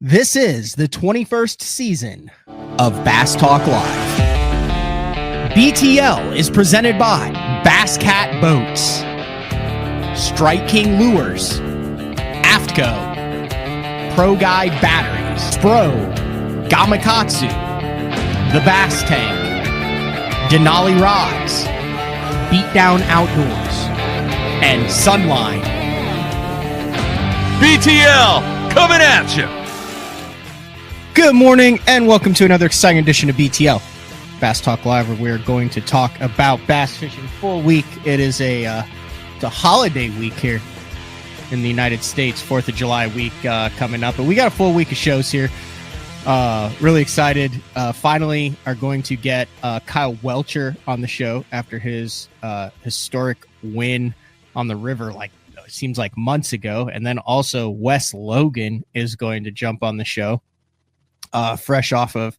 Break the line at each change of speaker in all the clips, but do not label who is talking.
This is the 21st season of Bass Talk Live. BTL is presented by Bass Cat Boats, Strike King Lures, AFTCO, Pro Guide Batteries, Spro, Gamakatsu, The Bass Tank, Denali Rods, Beatdown Outdoors, and Sunline.
BTL coming at you.
Good morning and welcome to another exciting edition of BTL Bass Talk Live, where we're going to talk about bass fishing full week. It is it's a holiday week here in the United States, 4th of July week coming up, but we got a full week of shows here. Really excited. Finally are going to get Kyle Welcher on the show after his historic win on the river, like it seems like months ago. And then also Wes Logan is going to jump on the show. Fresh off of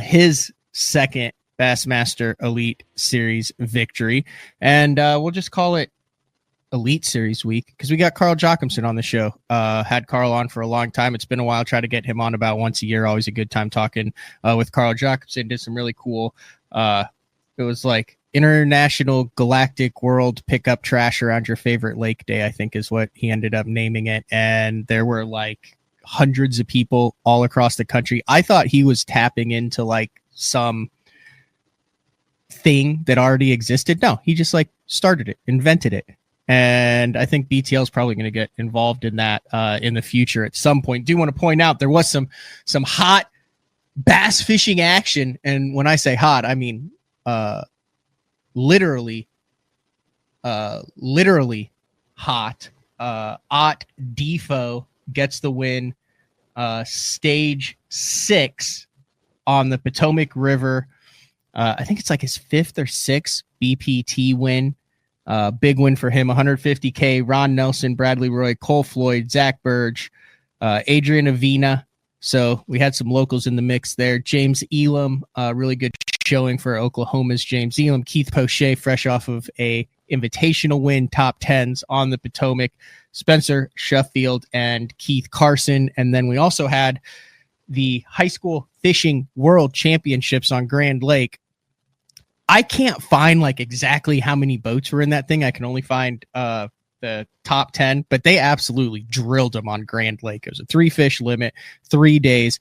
his second Bassmaster Elite Series victory. And we'll just call it Elite Series week because we got Carl Jocumsen on the show. Had Carl on for a long time. It's been a while. Try to get him on about once a year. Always a good time talking with Carl Jocumsen. Did some really cool, it was like International Galactic World Pickup Trash Around Your Favorite Lake Day, I think is what he ended up naming it. And there were like hundreds of people all across the country. I thought he was tapping into like some thing that already existed. No, he just like started it, invented it. And I think BTL is probably going to get involved in that in the future at some point. Do want to point out there was some hot bass fishing action. And when I say hot, I mean literally hot. Ott Defo gets the win, stage 6 on the Potomac River. I think it's like his 5th or 6th BPT win. Big win for him, $150K. Ron Nelson, Bradley Roy, Cole Floyd, Zach Burge, Adrian Avina. So we had some locals in the mix there. James Elam, really good showing for Oklahoma's James Elam. Keith Poche, fresh off of a invitational win, top 10s on the Potomac. Spencer Sheffield and Keith Carson. And then we also had the high school fishing world championships on Grand Lake. I can't find like exactly how many boats were in that thing. I can only find the top 10, but they absolutely drilled them on Grand Lake. It was a 3-fish limit, 3 days,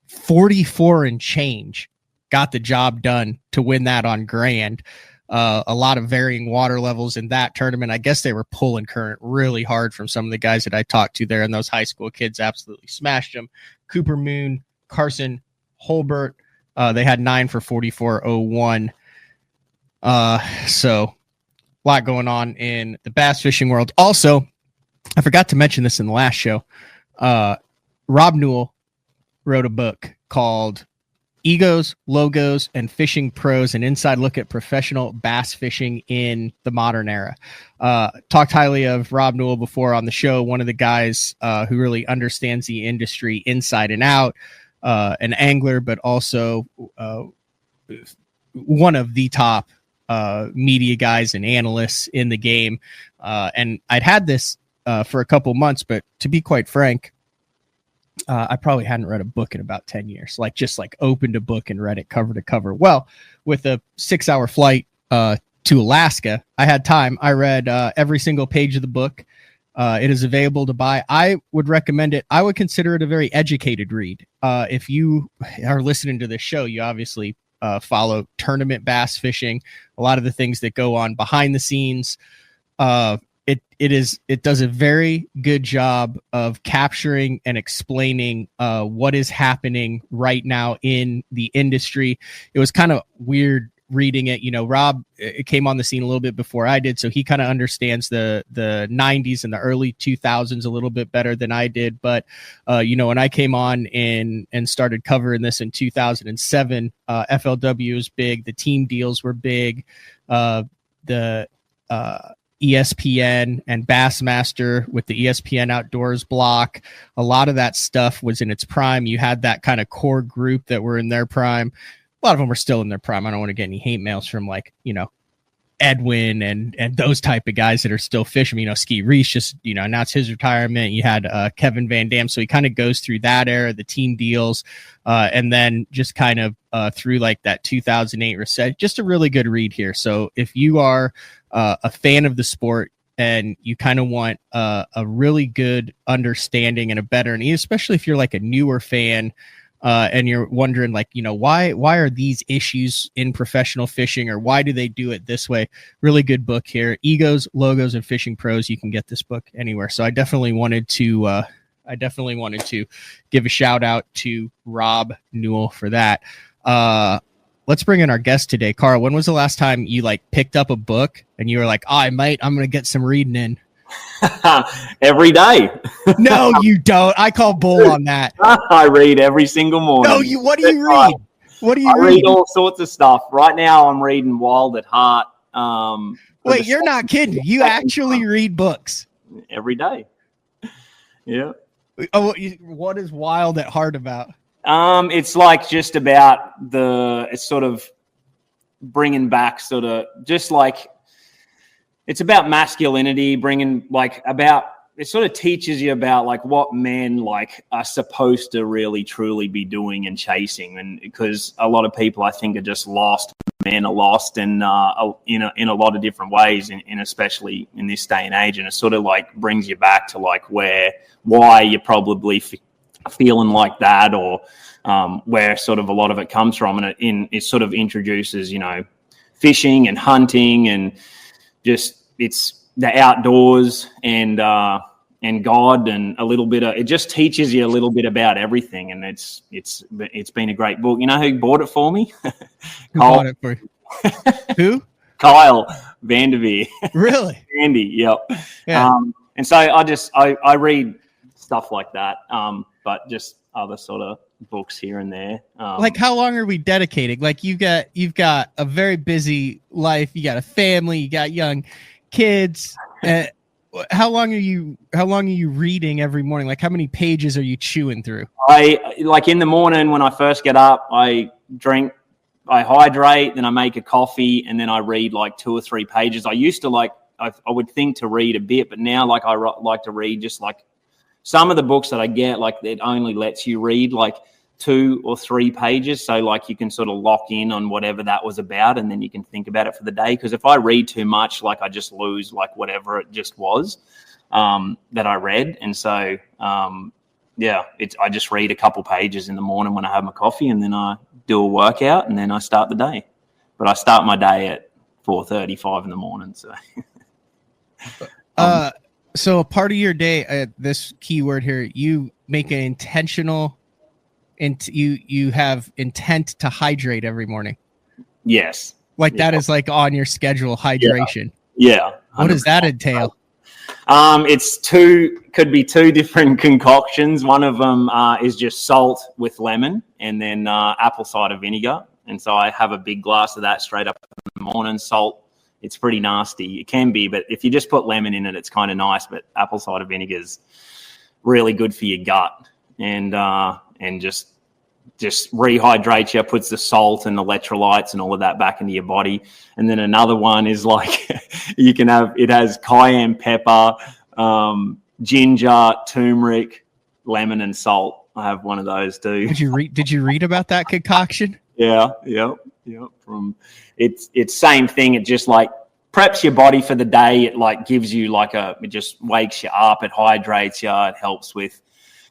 44 and change. Got the job done to win that on Grand. A lot of varying water levels in that tournament. I guess they were pulling current really hard from some of the guys that I talked to there, and those high school kids absolutely smashed them. Cooper Moon, Carson Holbert, they had 9 for 44.01. So a lot going on in the bass fishing world. Also, I forgot to mention this in the last show. Rob Newell wrote a book called Egos, Logos, and Fishing Pros, an inside look at professional bass fishing in the modern era. Talked highly of Rob Newell before on the show, one of the guys who really understands the industry inside and out, an angler, but also one of the top media guys and analysts in the game. And I'd had this for a couple months, but to be quite frank, I probably hadn't read a book in about 10 years, like just like opened a book and read it cover to cover. Well, with a 6-hour flight to Alaska, I had time. I read every single page of the book. It is available to buy. I would recommend it. I would consider it a very educated read. If you are listening to this show, you obviously follow tournament bass fishing, a lot of the things that go on behind the scenes. It does a very good job of capturing and explaining what is happening right now in the industry. It was kind of weird reading it. You know, Rob came on the scene a little bit before I did, so he kind of understands the 90s and the early 2000s a little bit better than I did. But when I came on and started covering this in 2007, FLW was big. The team deals were big. The ESPN and Bassmaster with the ESPN Outdoors block. A lot of that stuff was in its prime. You had that kind of core group that were in their prime. A lot of them are still in their prime. I don't want to get any hate mails from Edwin and those type of guys that are still fishing. Ski Reese just, announced his retirement. You had Kevin Van Dam. So he kind of goes through that era, the team deals, and then just kind of through like that 2008 reset. Just a really good read here. So if you are a fan of the sport and you kind of want a really good understanding and a better, and especially if you're like a newer fan, and you're wondering, like, why are these issues in professional fishing, or why do they do it this way? Really good book here. Egos, Logos, and Fishing Pros. You can get this book anywhere. So I definitely wanted to give a shout out to Rob Newell for that. Let's bring in our guest today. Carl, when was the last time you like picked up a book and you were like, I'm going to get some reading in?
Every day.
No, you don't. I call bull on that.
I read every single morning.
No, what do you read? What do you read?
I read all sorts of stuff. Right now I'm reading Wild at Heart.
Wait, you're not kidding. You actually read books?
Every day. Yeah.
Oh, what is Wild at Heart about?
It's like just about it's sort of bringing back sort of just like, it's about masculinity, it sort of teaches you about like what men like are supposed to really truly be doing and chasing. And because a lot of people I think are just lost, men are lost and in a lot of different ways, and especially in this day and age. And it sort of like brings you back to like why you're probably feeling like that, or where sort of a lot of it comes from. And it sort of introduces, fishing and hunting and just it's the outdoors and God, and a little bit of it just teaches you a little bit about everything. And it's been a great book. You know who bought it for me?
Who bought it for you? Who?
Kyle Vanderveer.
Really?
Andy. Yep.
Yeah.
And so I read stuff like that, but just other sort of books here and there.
Like, how long are we dedicating? Like, you've got a very busy life. You got a family. You got young kids. How long are you reading every morning? Like, how many pages are you chewing through?
I like in the morning when I first get up, I hydrate, then I make a coffee, and then I read like 2 or 3 pages. I used to I would think to read a bit, but now like I like to read just like some of the books that I get, like it only lets you read like 2 or 3 pages. So like you can sort of lock in on whatever that was about, and then you can think about it for the day. Because if I read too much, like I just lose like whatever it just was that I read. And so, I just read a couple pages in the morning when I have my coffee, and then I do a workout, and then I start the day. But I start my day at 4:35 in the morning. So,
so a part of your day, this keyword here, you make an intentional, and you have intent to hydrate every morning.
Yes.
Like that is like on your schedule, hydration.
Yeah. 100%.
What does that entail?
Could be 2 different concoctions. One of them is just salt with lemon, and then apple cider vinegar. And so I have a big glass of that straight up in the morning. Salt, it's pretty nasty. It can be, but if you just put lemon in it, it's kind of nice. But apple cider vinegar is really good for your gut, and just rehydrates you, puts the salt and electrolytes and all of that back into your body. And then another one is like it has cayenne pepper, ginger, turmeric, lemon, and salt. I have one of those too.
Did you read about that concoction?
Yeah. It's same thing. It just like preps your body for the day. It like gives you it just wakes you up. It hydrates you. It helps with,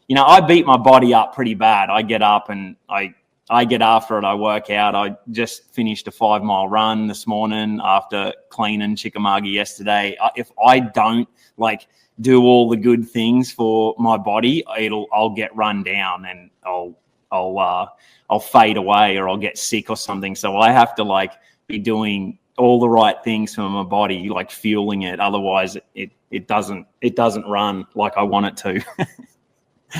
I beat my body up pretty bad. I get up and I get after it. I work out. I just finished a 5-mile run this morning after cleaning Chickamauga yesterday. If I don't do all the good things for my body, I'll get run down and I'll fade away, or I'll get sick or something. So I have to be doing all the right things for my body, fueling it. Otherwise it doesn't run like I want it to.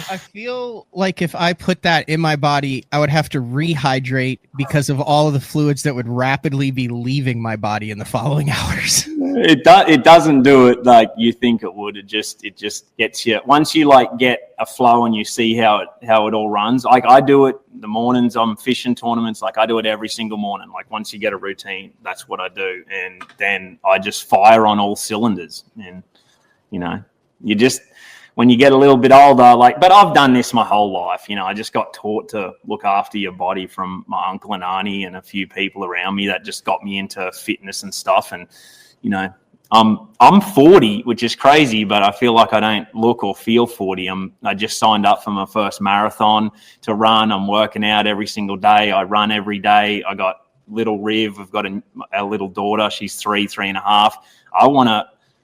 I feel like if I put that in my body, I would have to rehydrate because of all of the fluids that would rapidly be leaving my body in the following hours.
It doesn't do it like you think it would. It just gets you. Once you like get a flow and you see how it all runs. Like I do it the mornings. I'm fishing tournaments. Like I do it every single morning. Like once you get a routine, that's what I do, and then I just fire on all cylinders. And you just when you get a little bit older, like. But I've done this my whole life. I just got taught to look after your body from my uncle and auntie and a few people around me that just got me into fitness and stuff. And I'm 40, which is crazy, but I feel like I don't look or feel 40. I just signed up for my first marathon to run. I'm working out every single day. I run every day. I got little Riv. I've got a little daughter. She's 3.5.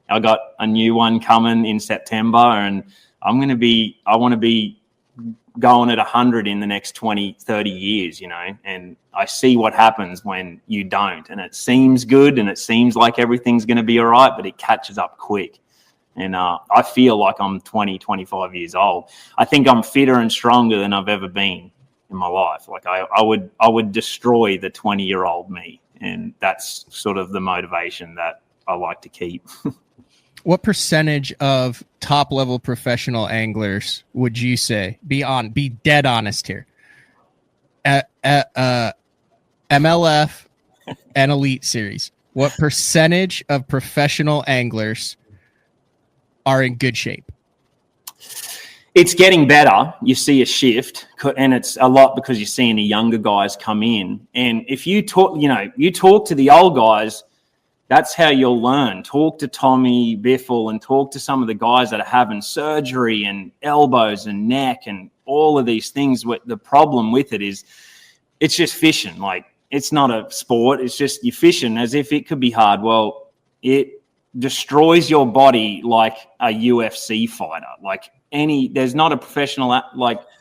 I got a new one coming in September, and I want to be going at 100 in the next 20, 30 years, and I see what happens when you don't. And it seems good and it seems like everything's going to be all right, but it catches up quick. And I feel like I'm 20, 25 years old. I think I'm fitter and stronger than I've ever been in my life. Like I would destroy the 20-year-old me. And that's sort of the motivation that I like to keep.
What percentage of top-level professional anglers would you say, be dead honest here, MLF and Elite Series, what percentage of professional anglers are in good shape?
It's getting better. You see a shift, and it's a lot because you're seeing the younger guys come in. And if you talk to the old guys, that's how you'll learn. Talk to Tommy Biffle and talk to some of the guys that are having surgery and elbows and neck and all of these things. The problem with it is it's just fishing. Like, it's not a sport. It's just you're fishing as if it could be hard. Well, it destroys your body like a UFC fighter. Like there's not a professional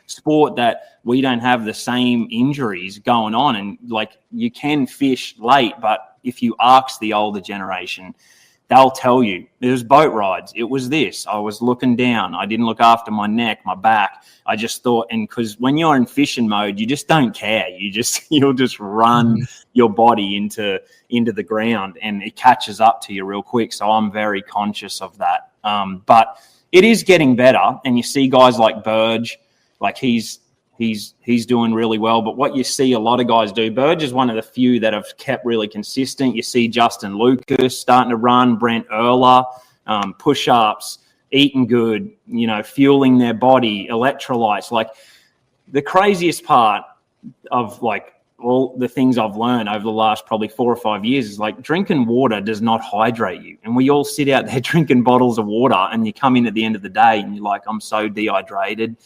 sport that we don't have the same injuries going on. And like you can fish late, but if you ask the older generation, they'll tell you there's boat rides. It was this. I was looking down. I didn't look after my neck, my back. I just thought, and because when you're in fishing mode, you just don't care. You'll just run your body into the ground, and it catches up to you real quick. So I'm very conscious of that. But it is getting better, and you see guys like Burge, like he's doing really well. But what you see a lot of guys do, Burge is one of the few that have kept really consistent. You see Justin Lucas starting to run, Brent Erler, push-ups, eating good, fueling their body, electrolytes. Like the craziest part of like all the things I've learned over the last probably 4 or 5 years is like drinking water does not hydrate you. And we all sit out there drinking bottles of water, and you come in at the end of the day and you're like, I'm so dehydrated.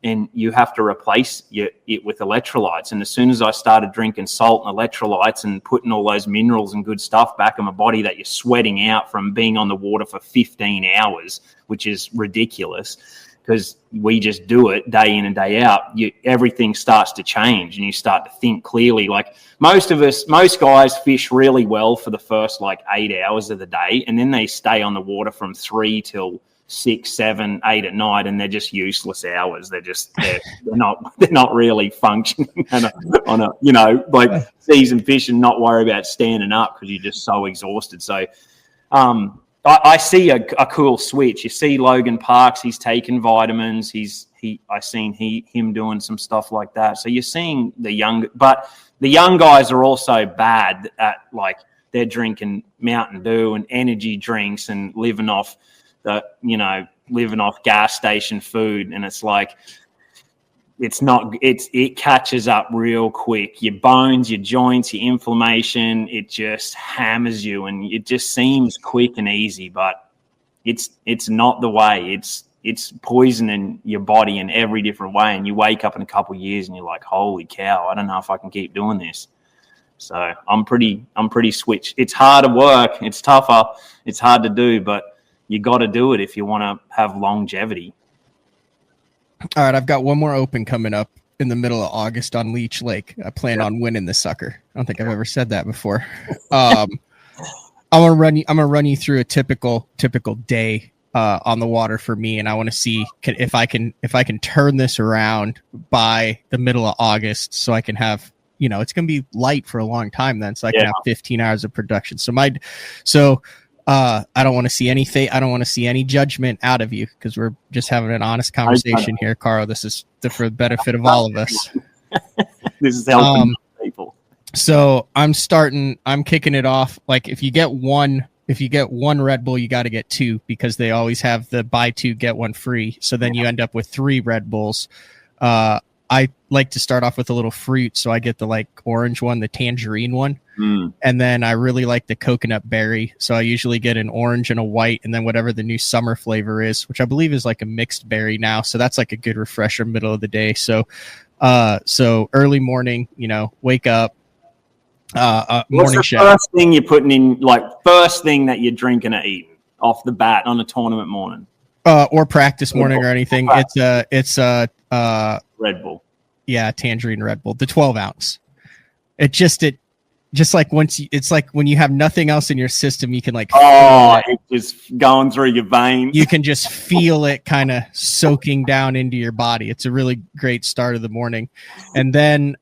And you have to replace it with electrolytes. And as soon as I started drinking salt and electrolytes and putting all those minerals and good stuff back in my body that you're sweating out from being on the water for 15 hours, which is ridiculous because we just do it day in and day out, everything starts to change and you start to think clearly. Like most guys fish really well for the first 8 hours of the day, and then they stay on the water from 3 till 6, 7, 8 at night, and they're just useless hours. They're not really functioning on a season fish and not worry about standing up because you're just so exhausted. So I see a cool switch. You see Logan Parks, he's taking vitamins. I seen him doing some stuff like that. So you're seeing the young guys are also bad at they're drinking Mountain Dew and energy drinks and living off gas station food, and it catches up real quick. Your bones, your joints, your inflammation, it just hammers you, and it just seems quick and easy, but it's not the way. It's poisoning your body in every different way, and you wake up in a couple of years and you're like, holy cow, I don't know if I can keep doing this. So I'm pretty switched. It's harder work, it's tougher, it's hard to do, but you got to do it if you want to have longevity.
All right, I've got one more open coming up in the middle of August on Leech Lake. I plan on winning this sucker. I don't think I've ever said that before. I'm gonna run you through a typical day on the water for me, and I want to see if I can turn this around by the middle of August, so I can have it's gonna be light for a long time then, so I can have 15 hours of production. So I don't want to see anything. I don't want to see any judgment out of you because we're just having an honest conversation here, Carl. This is for the benefit of all of us.
This is helping people.
So I'm kicking it off. Like if you get one Red Bull, you got to get two because they always have the buy two, get one free. So then you end up with 3 Red Bulls. I like to start off with a little fruit. So I get the like orange one, the tangerine one. And then I really like the coconut berry. So I usually get an orange and a white and then whatever the new summer flavor is, which I believe is like a mixed berry now. So that's like a good refresher middle of the day. So early morning, wake up,
What's
morning
the
shower.
first thing you're putting in, like first thing that you're drinking or eating off the bat on a tournament morning?
Or practice morning or anything. It's
Red Bull.
Yeah, tangerine Red Bull, the 12 ounce. It just like it's like when you have nothing else in your system, you can like
it's just going through your veins.
You can just feel it kind of soaking down into your body. It's a really great start of the morning. And then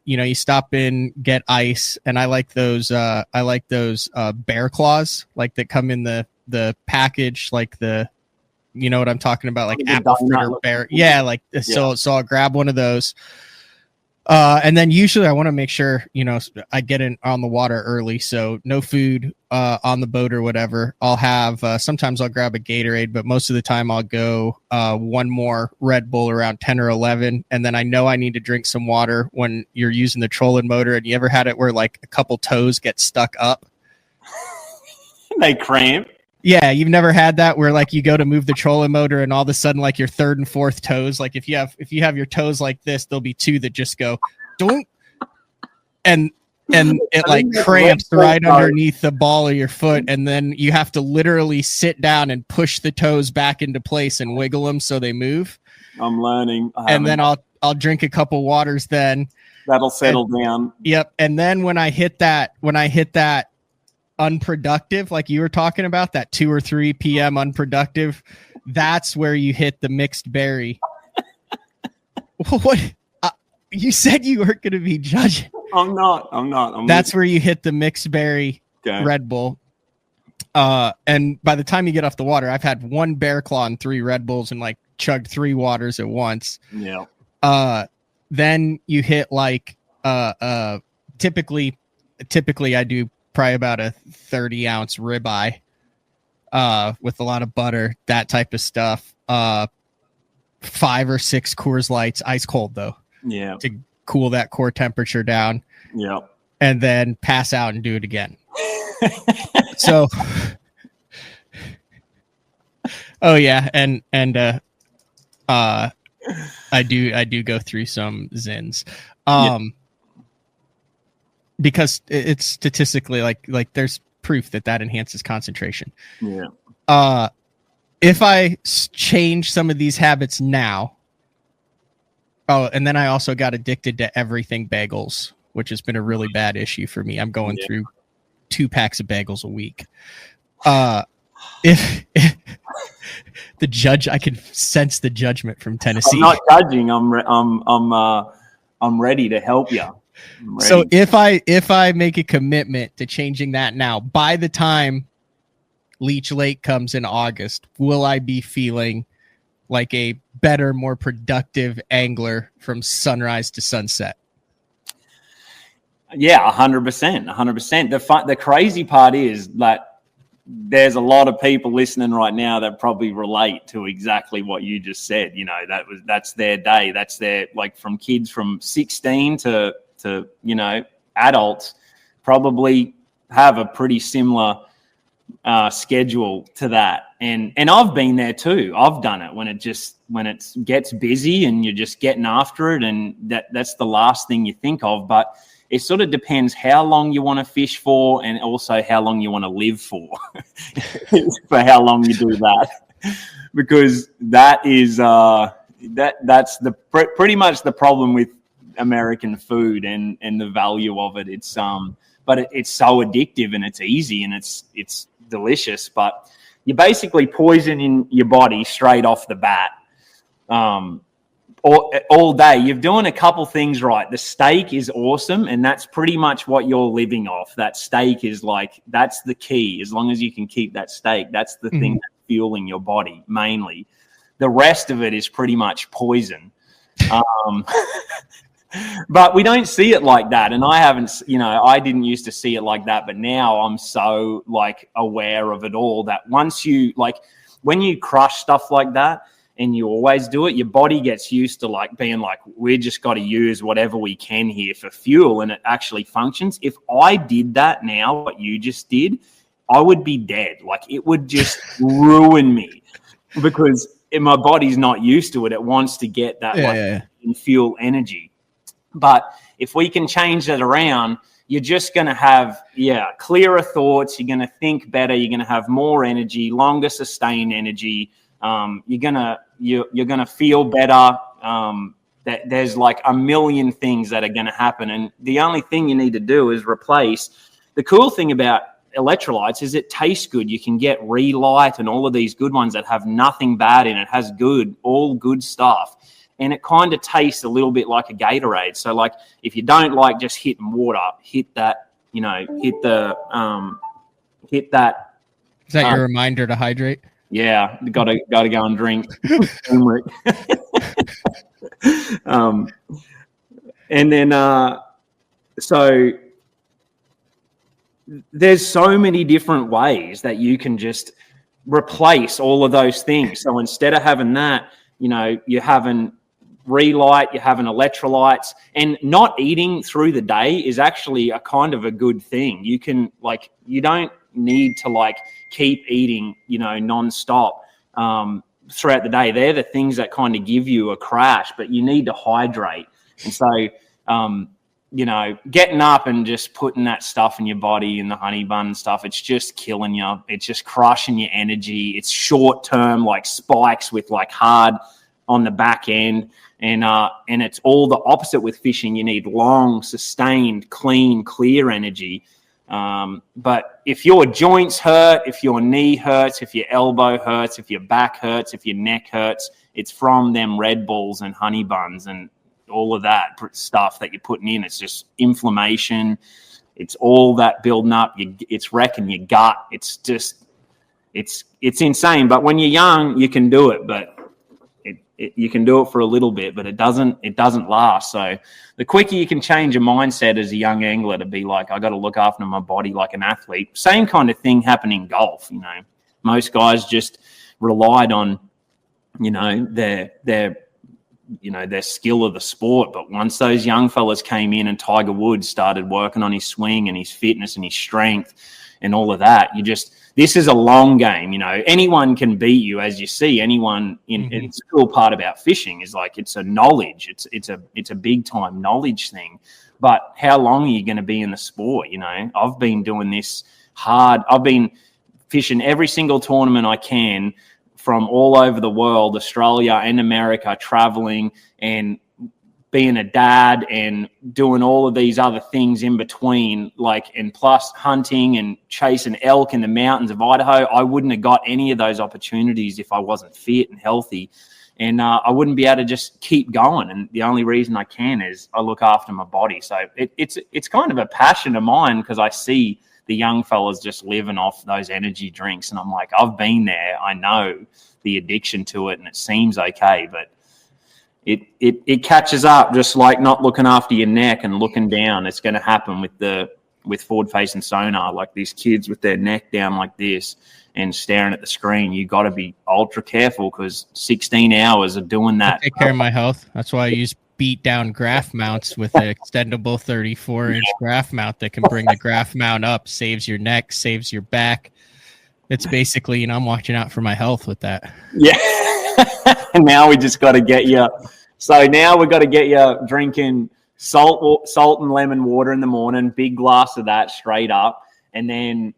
you stop in, get ice, and I like those bear claws like that come in the package, like the you know what I'm talking about, like apple fritter bear. Yeah, so I'll grab one of those. And then usually I want to make sure, I get in on the water early. So no food on the boat or whatever. I'll have, sometimes I'll grab a Gatorade, but most of the time I'll go one more Red Bull around 10 or 11. And then I know I need to drink some water when you're using the trolling motor. And you ever had it where like a couple toes get stuck up?
They cramp.
Yeah, you've never had that where like you go to move the trolling motor and all of a sudden like your third and fourth toes, like if you have your toes like this, there'll be 2 that just go don't and it like cramps right underneath the ball of your foot, and then you have to literally sit down and push the toes back into place and wiggle them so they move.
I'm learning.
And then I'll drink a couple waters then.
That'll settle down.
Yep. And then when I hit that unproductive, like you were talking about, that 2 or 3 p.m. unproductive, that's where you hit the mixed berry. What? You said you weren't going to be judging.
I'm not.
That's where you hit the mixed berry Red Bull. And by the time you get off the water, I've had 1 Bear Claw and 3 Red Bulls and like chugged 3 waters at once.
Yeah.
Then you hit like typically I do probably about a 30-ounce ribeye with a lot of butter, that type of stuff. 5 or 6 Coors Lights, ice cold though.
Yeah.
To cool that core temperature down.
Yeah.
And then pass out and do it again. So oh yeah, and I do go through some Zins. Because it's statistically like there's proof that enhances concentration.
Yeah.
If I change some of these habits now. Oh, and then I also got addicted to everything bagels, which has been a really bad issue for me. I'm going through 2 packs of bagels a week. If the judge, I can sense the judgment from Tennessee.
I'm not judging. I'm ready to help you.
So if I make a commitment to changing that now, by the time Leech Lake comes in August, will I be feeling like a better, more productive angler from sunrise to sunset?
Yeah, 100%. 100%. The crazy part is that there's a lot of people listening right now that probably relate to exactly what you just said. That's their day. That's their, like, from kids from 16 to adults probably have a pretty similar schedule to that. And I've been there too. I've done it when it gets busy and you're just getting after it, and that's the last thing you think of. But it sort of depends how long you want to fish for, and also how long you want to live for, for how long you do that, because that is that's the pretty much the problem with American food and the value of it. It's but it's so addictive and it's easy and it's delicious, but you're basically poisoning your body straight off the bat. all day. You're doing a couple things right. The steak is awesome, and that's pretty much what you're living off. That steak is like, that's the key. As long as you can keep that steak, that's the thing that's fueling your body mainly. The rest of it is pretty much poison. But we don't see it like that. And I haven't, I didn't used to see it like that, but now I'm so like aware of it all that once you like, when you crush stuff like that, and you always do it, your body gets used to like being like, we just got to use whatever we can here for fuel, and it actually functions. If I did that now, what you just did, I would be dead. Like it would just ruin me because my body's not used to it. It wants to get that fuel energy. But if we can change that around, you're just going to have, clearer thoughts. You're going to think better. You're going to have more energy, longer sustained energy. You're gonna feel better. That there's like a million things that are gonna happen, and the only thing you need to do is replace. The cool thing about electrolytes is it tastes good. You can get Relight and all of these good ones that have nothing bad in it. Has all good stuff, and it kind of tastes a little bit like a Gatorade. So like if you don't like just hitting water, hit that. Hit that.
Is that your reminder to hydrate?
Yeah, gotta go and drink. And then so there's so many different ways that you can just replace all of those things. So instead of having that, you're having Relight, you're having electrolytes, and not eating through the day is actually a kind of a good thing. You can you don't need to keep eating, nonstop throughout the day. They're the things that kind of give you a crash, but you need to hydrate. And so, getting up and just putting that stuff in your body and the honey bun and stuff, it's just killing you. It's just crushing your energy. It's short term, spikes with hard on the back end. And it's all the opposite with fishing. You need long, sustained, clean, clear energy. But if your joints hurt, if your knee hurts, if your elbow hurts, if your back hurts, if your neck hurts, it's from them Red Bulls and honey buns and all of that stuff that you're putting in. It's just inflammation. It's all that building up. It's wrecking your gut. It's just, it's insane. But when you're young, you can do it. But you can do it for a little bit, but it doesn't last. So the quicker you can change your mindset as a young angler to be like, I got to look after my body like an athlete. Same kind of thing happened in golf. Most guys just relied on, their skill of the sport. But once those young fellas came in and Tiger Woods started working on his swing and his fitness and his strength and all of that, this is a long game. Anyone can beat you, as you see. Anyone it's the cool part about fishing is it's a knowledge. It's a big time knowledge thing. But how long are you going to be in the sport? I've been doing this hard. I've been fishing every single tournament I can from all over the world, Australia and America, traveling and being a dad and doing all of these other things in between, and plus hunting and chasing elk in the mountains of Idaho. I wouldn't have got any of those opportunities if I wasn't fit and healthy. And I wouldn't be able to just keep going. And the only reason I can is I look after my body. So it's kind of a passion of mine because I see the young fellas just living off those energy drinks. And I'm like, I've been there. I know the addiction to it and it seems okay, but it catches up, just like not looking after your neck and looking down. It's going to happen with forward facing sonar, like these kids with their neck down like this and staring at the screen. You got to be ultra careful because 16 hours of doing that.
I take care of my health. That's why I use beat down graph mounts with an extendable 34-inch graph mount that can bring the graph mount up, saves your neck, saves your back. It's basically, I'm watching out for my health with that.
Yeah. Now we just got to get you. So now we've got to get you drinking salt and lemon water in the morning, big glass of that straight up, and then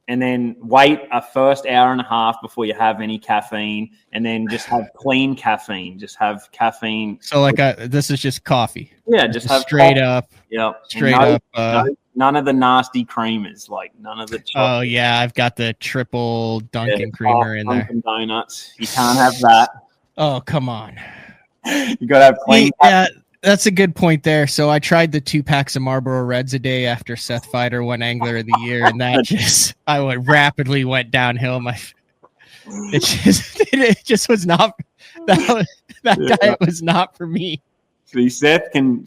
wait a first hour and a half before you have any caffeine, and then just have clean caffeine. Just have caffeine.
So this is just coffee.
Yeah, just have
straight
coffee.
up.
Yep.
Straight up.
None of the nasty creamers, none of the chocolate.
Oh yeah, I've got the triple Dunkin' creamer in there.
Dunkin' Donuts. You can't have that.
Oh, come on.
You got to have clean.
Yeah, that's a good point there. So I tried the 2 packs of Marlboro Reds a day after Seth Fighter won Angler of the Year, and that rapidly went downhill. It just was not that diet was not for me.
See, Seth can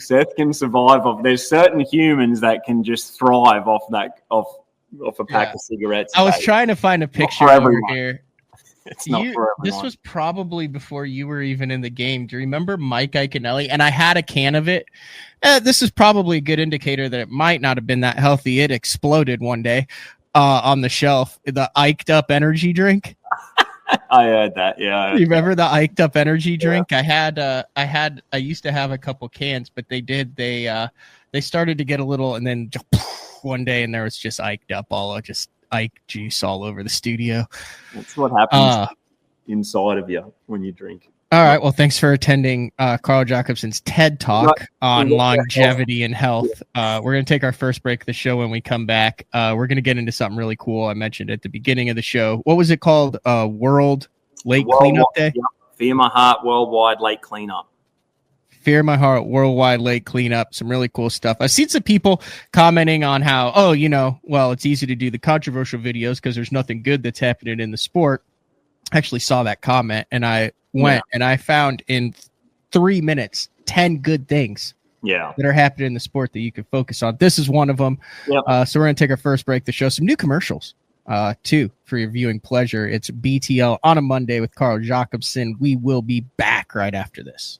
survive off. There's certain humans that can just thrive off a pack of cigarettes.
I was trying to find a picture over here.
It's not for everyone.
This was probably before you were even in the game. Do you remember Mike Iaconelli? And I had a can of it. This is probably a good indicator that it might not have been that healthy. It exploded one day on the shelf. The Iked Up energy drink.
I heard that. Yeah.
You remember the Iked Up energy drink? Yeah. I used to have a couple cans, but they started to get a little, and then one day, and there was just Iked Up just Ike juice all over the studio.
That's what happens inside of you when you drink.
All right. Well, thanks for attending Carl Jocumsen's TED Talk on longevity and health. We're going to take our first break of the show. When we come back, we're going to get into something really cool I mentioned at the beginning of the show. What was it called? World Lake Cleanup Day?
Yeah. Fear My Heart Worldwide Lake Cleanup.
Fear My Heart Worldwide Lake Cleanup. Some really cool stuff. I've seen some people commenting on how, it's easy to do the controversial videos because there's nothing good that's happening in the sport. I actually saw that comment, and I went and I found in 3 minutes 10 good things that are happening in the sport that you can focus on. This is one of them. Yep. So we're going to take our first break to show some new commercials too for your viewing pleasure. It's BTL on a Monday with Carl Jocumsen. We will be back right after this.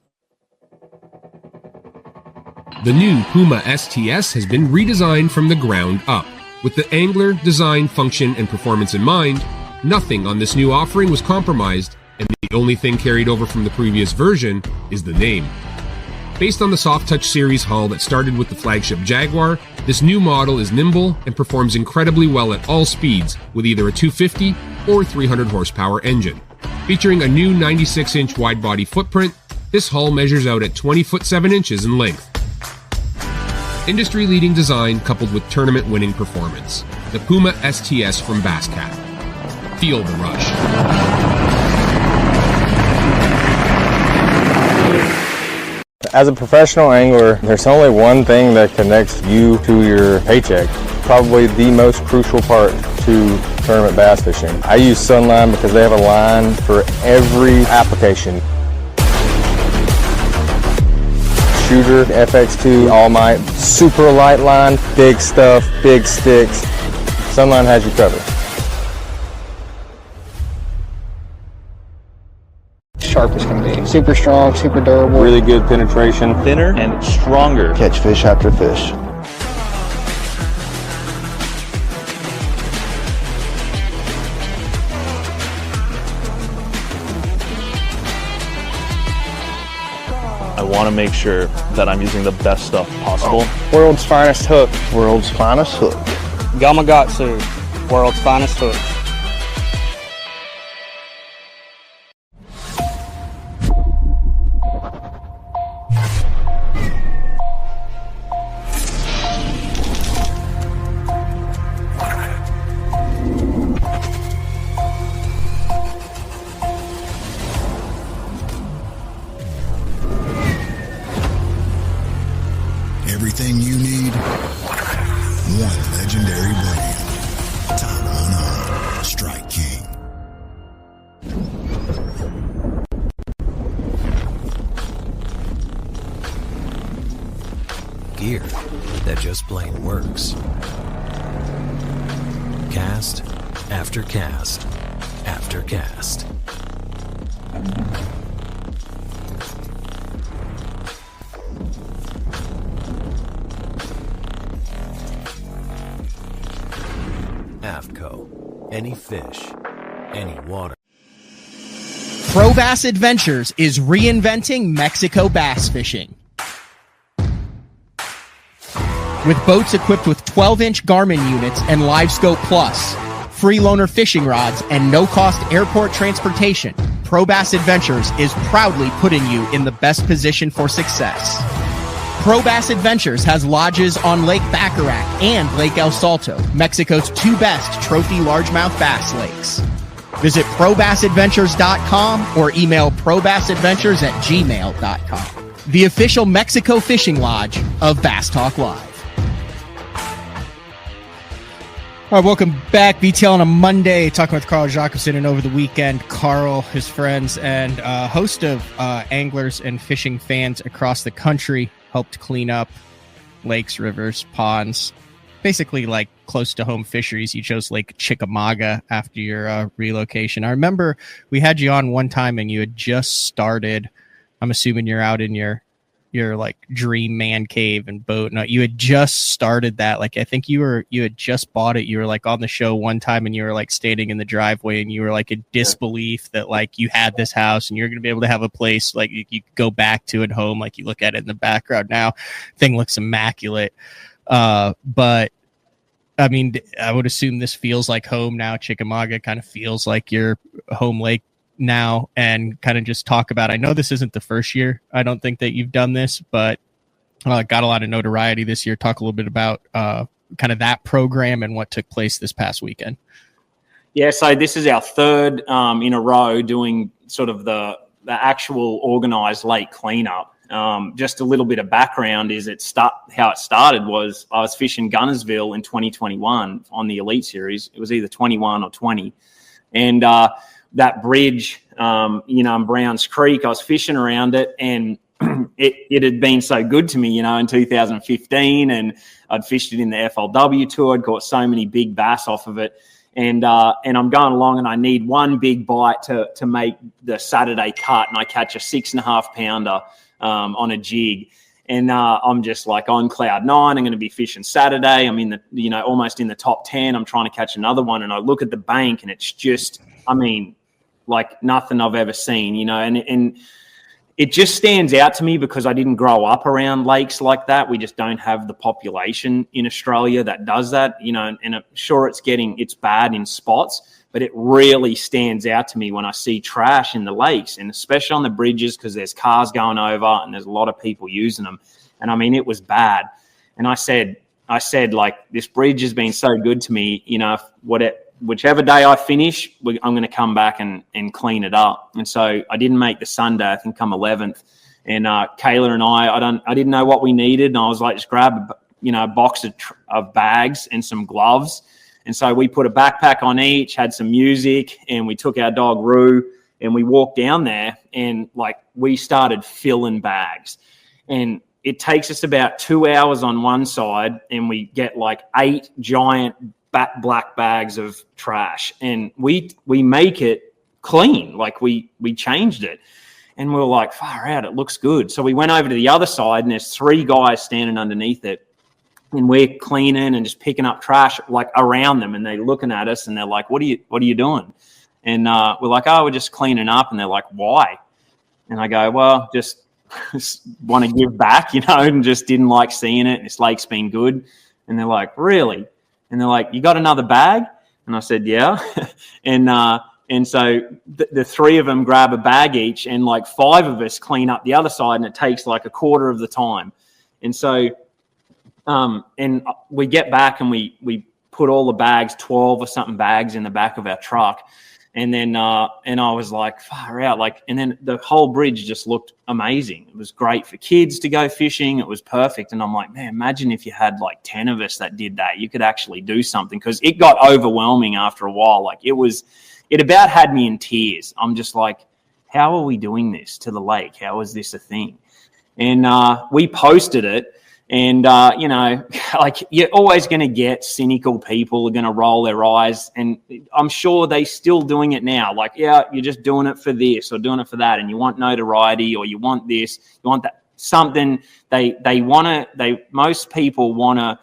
The new Puma STS has been redesigned from the ground up. With the angler, design, function, and performance in mind, nothing on this new offering was compromised, and the only thing carried over from the previous version is the name. Based on the Soft Touch series hull that started with the flagship Jaguar, this new model is nimble and performs incredibly well at all speeds with either a 250 or 300 horsepower engine. Featuring a new 96-inch wide-body footprint, this hull measures out at 20 foot 7 inches in length. Industry-leading design coupled with tournament-winning performance. The Puma STS from Basscat. Feel the rush.
As a professional angler, there's only one thing that connects you to your paycheck. Probably the most crucial part to tournament bass fishing. I use Sunline because they have a line for every application. Shooter, FX2, All Might, super light line, big stuff, big sticks. Sunline has you covered.
Sharp as can be. Super strong, super durable.
Really good penetration.
Thinner and stronger.
Catch fish after fish.
I want to make sure that I'm using the best stuff possible.
World's finest hook.
World's finest hook.
Gamakatsu. World's finest hook.
Everything you need, one legendary brand. Top 100, Strike King.
Gear that just plain works. Cast after cast after cast. AFTCO. Any fish, any water.
Pro Bass Adventures is reinventing Mexico bass fishing. With boats equipped with 12-inch Garmin units and LiveScope Plus, free loaner fishing rods, and no-cost airport transportation, Pro Bass Adventures is proudly putting you in the best position for success. Pro Bass Adventures has lodges on Lake Baccarat and Lake El Salto, Mexico's two best trophy largemouth bass lakes. Visit probassadventures.com or email probassadventures@gmail.com. The official Mexico fishing lodge of Bass Talk Live. All right, welcome back. BTL on a Monday, talking with Carl Jocumsen, and over the weekend, Carl, his friends, and a host of anglers and fishing fans across the country helped clean up lakes, rivers, ponds, basically like close to home fisheries. You chose Lake Chickamauga after your relocation. I remember we had you on one time and you had just started, I'm assuming you're out in your like dream man cave and boat. No, you had just started that. Like, I think you had just bought it. You were like on the show one time and you were like standing in the driveway and you were like in disbelief that like you had this house and you're going to be able to have a place like you go back to at home. Like you look at it in the background now, thing looks immaculate. But I mean, I would assume this feels like home now. Chickamauga kind of feels like your home lake now, and kind of just talk about, I know this isn't the first year, I don't think, that you've done this, but got a lot of notoriety this year. Talk a little bit about kind of that program and what took place this past weekend.
Yeah, so this is our third in a row doing sort of the actual organized lake cleanup. Just a little bit of background is how it started was I was fishing Gunnersville in 2021 on the Elite Series. It was either 21 or 20. And that bridge, in Browns Creek, I was fishing around it, and it had been so good to me, in 2015, and I'd fished it in the FLW tour. I'd caught so many big bass off of it. And I'm going along and I need one big bite to make the Saturday cut, and I catch a 6.5 pounder on a jig. And I'm just like on cloud nine. I'm going to be fishing Saturday. I'm in the, almost in the top 10. I'm trying to catch another one. And I look at the bank and it's just, like nothing I've ever seen, and it just stands out to me because I didn't grow up around lakes like that. We just don't have the population in Australia that does that, and I'm sure it's bad in spots, but it really stands out to me when I see trash in the lakes, and especially on the bridges, because there's cars going over and there's a lot of people using them. And it was bad. And I said, like, this bridge has been so good to me, whichever day I finish, I'm going to come back and clean it up. And so I didn't make the Sunday. I think I'm 11th. And Kayla and I didn't know what we needed. And I was like, just grab a box of bags and some gloves. And so we put a backpack on each, had some music, and we took our dog Roo and we walked down there, and like we started filling bags. And it takes us about 2 hours on one side, and we get like 8 giant black bags of trash, and we make it clean. Like we changed it, and we were like, far out, it looks good. So we went over to the other side, and there's 3 guys standing underneath it, and we're cleaning and just picking up trash like around them, and they're looking at us and they're like, what are you doing? And we're like, oh, we're just cleaning up. And they're like, why? And I go, well, just want to give back, and just didn't like seeing it. This lake's been good. And they're like, really? And they're like, you got another bag? And I said, yeah. And so the 3 of them grab a bag each, and like 5 of us clean up the other side, and it takes like a quarter of the time. And so, and we get back and we put all the bags, 12 or something bags, in the back of our truck. And then, and I was like, far out. Like, and then the whole bridge just looked amazing. It was great for kids to go fishing. It was perfect. And I'm like, man, imagine if you had like 10 of us that did that. You could actually do something, because it got overwhelming after a while. Like it about had me in tears. I'm just like, how are we doing this to the lake? How is this a thing? And we posted it. And, like you're always going to get cynical people who are going to roll their eyes. And I'm sure they're still doing it now. Like, yeah, you're just doing it for this or doing it for that. And you want notoriety, or you want this, you want that, something. Most people want to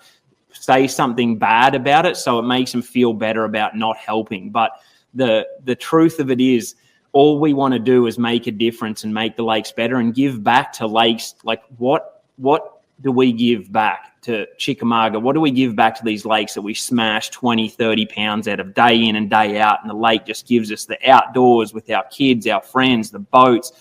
say something bad about it, so it makes them feel better about not helping. But the truth of it is, all we want to do is make a difference and make the lakes better and give back to lakes. Like what do we give back to Chickamauga? What do we give back to these lakes that we smash 20, 30 pounds out of day in and day out? And the lake just gives us the outdoors with our kids, our friends, the boats,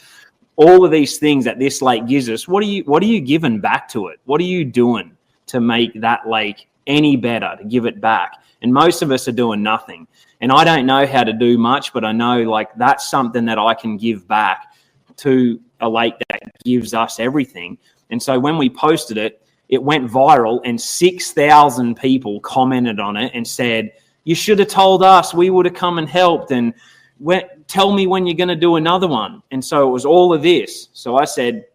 all of these things that this lake gives us. What are you giving back to it? What are you doing to make that lake any better to give it back. And most of us are doing nothing. And I don't know how to do much, but I know like that's something that I can give back to a lake that gives us everything. And so when we posted it, it went viral and 6,000 people commented on it and said, you should have told us, we would have come and helped. And tell me when you're going to do another one. And so it was all of this. So I said,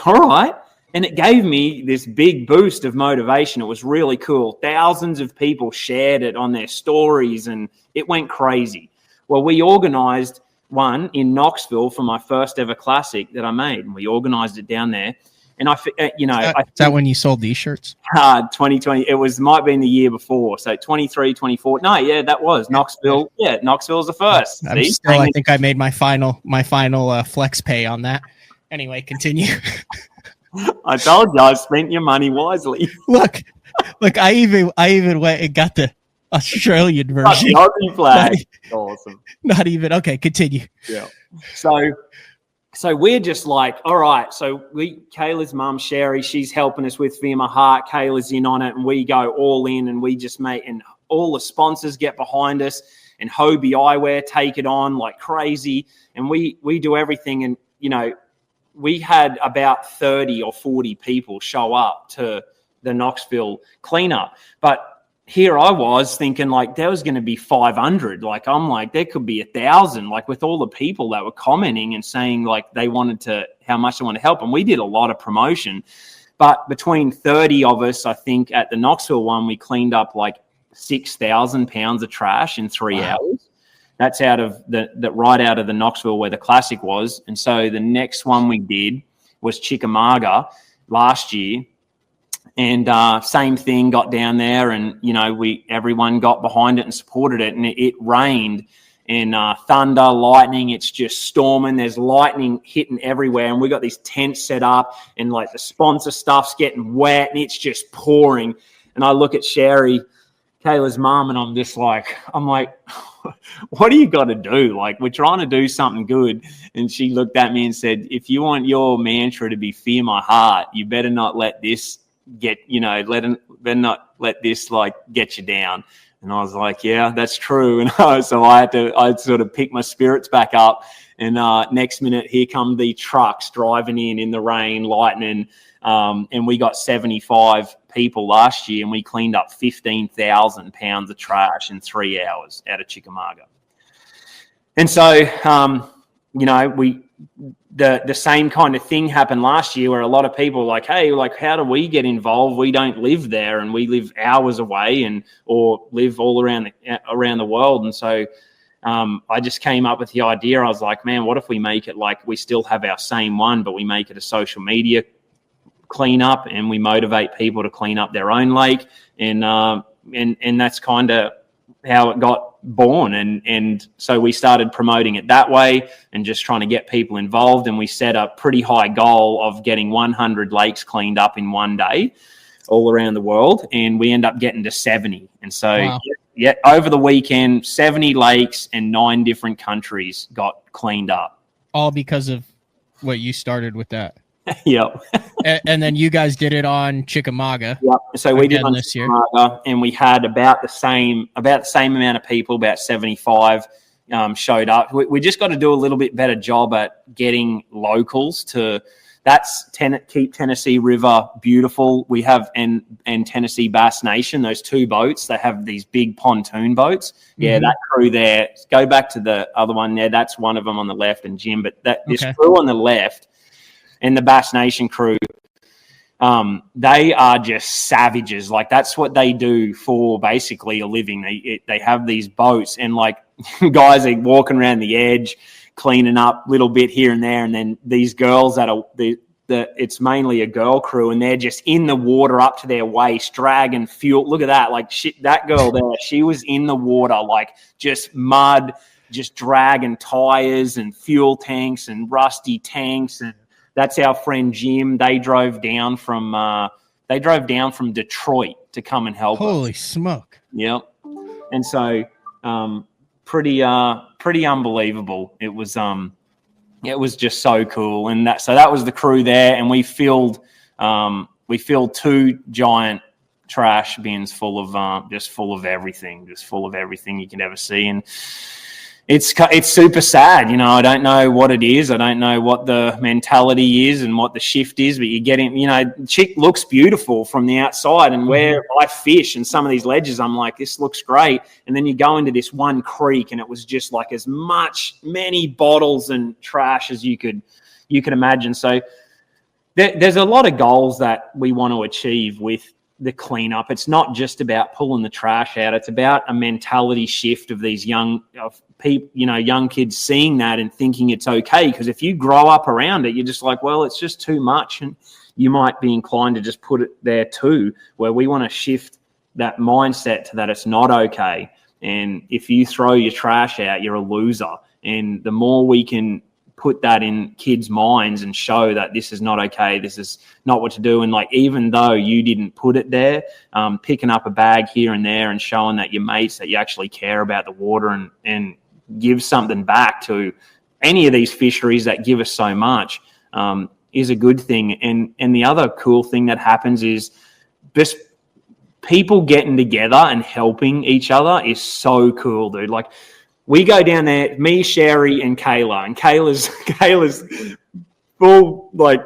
all right. And it gave me this big boost of motivation. It was really cool. Thousands of people shared it on their stories and it went crazy. Well, we organized one in Knoxville for my first ever classic that I made. And we organized it down there. And
is that when you sold these shirts?
2020. It might be in the year before. So 23, 24. No, yeah, that was Knoxville. Yeah, Knoxville's the first.
I think I made my final flex pay on that. Anyway, continue.
I told you I spent your money wisely.
Look, I even went and got the Australian version.
The Aussie flag. Awesome.
Not even. Okay, continue.
Yeah. So we're just like, all right. So Kayla's mum, Sherry, she's helping us with Fear My Heart. Kayla's in on it, and we go all in, and we just and all the sponsors get behind us, and Hobie Eyewear take it on like crazy, and we do everything. And we had about 30 or 40 people show up to the Knoxville cleanup, but here I was thinking like there was going to be 500. Like I'm like, there could be 1,000, like with all the people that were commenting and saying like they wanted to, how much they want to help. And we did a lot of promotion, but between 30 of us, I think at the Knoxville one, we cleaned up like 6,000 pounds of trash in 3 hours. That's out of right out of the Knoxville where the classic was. And so the next one we did was Chickamauga last year. And same thing, got down there and, everyone got behind it and supported it. And it rained and thunder, lightning. It's just storming. There's lightning hitting everywhere. And we got these tents set up and like the sponsor stuff's getting wet and it's just pouring. And I look at Sherry, Kayla's mom, and I'm like, what do you got to do? Like, we're trying to do something good. And she looked at me and said, if you want your mantra to be Fear My Heart, you better not let this better not let this like get you down. And I was like, yeah, that's true. And so I'd sort of pick my spirits back up. And next minute, here come the trucks driving in the rain, lightning. And we got 75 people last year and we cleaned up 15,000 pounds of trash in 3 hours out of Chickamauga. And so, the same kind of thing happened last year where a lot of people were like, hey, like, how do we get involved? We don't live there and we live hours away or live all around the world. And so I just came up with the idea. I was like, man, what if we make it like we still have our same one, but we make it a social media cleanup and we motivate people to clean up their own lake. And that's kind of how it got born. And so we started promoting it that way and just trying to get people involved. And we set a pretty high goal of getting 100 lakes cleaned up in one day all around the world. And we end up getting to 70. And so, wow. Over the weekend, 70 lakes and 9 different countries got cleaned up.
All because of what you started with that.
Yep.
And then you guys did it on Chickamauga.
Yep. So we did on
this
Chickamauga, year, and we had about the same amount of people, about 75 showed up. We just got to do a little bit better job at getting locals to. That's keep Tennessee River beautiful. We have and Tennessee Bass Nation, those 2 boats. They have these big pontoon boats. Yeah, mm-hmm. That crew there. Go back to the other one there. That's one of them on the left, and Jim. But this crew on the left. And the Bass Nation crew, they are just savages. Like, that's what they do for basically a living. They have these boats and, like, guys are walking around the edge, cleaning up a little bit here and there. And then these girls it's mainly a girl crew, and they're just in the water up to their waist, dragging fuel. Look at that. Like, that girl there, she was in the water, like, just mud, just dragging tires and fuel tanks and rusty tanks. And that's our friend Jim. They drove down from Detroit to come and help us.
Holy smoke!
Yep. And so, pretty unbelievable. It was just so cool. And that was the crew there. And we filled 2 giant trash bins full of full of everything you could ever see, and it's super sad. I don't know what it is. I don't know what the mentality is and what the shift is, but you're getting, chick looks beautiful from the outside, and where I fish and some of these ledges, I'm like, this looks great. And then you go into this one creek and it was just like as many bottles and trash as you could imagine. So there's a lot of goals that we want to achieve with the cleanup. It's not just about pulling the trash out. It's about a mentality shift of these young kids seeing that and thinking it's okay. Because if you grow up around it, you're just like, well, it's just too much. And you might be inclined to just put it there too, where we want to shift that mindset to that it's not okay. And if you throw your trash out, you're a loser. And the more we can put that in kids' minds and show that this is not okay, this is not what to do, and like, even though you didn't put it there, picking up a bag here and there and showing that your mates that you actually care about the water and give something back to any of these fisheries that give us so much is a good thing. And the other cool thing that happens is just people getting together and helping each other is so cool, dude. Like, we go down there, me, Sherry, and Kayla. And Kayla's full, like,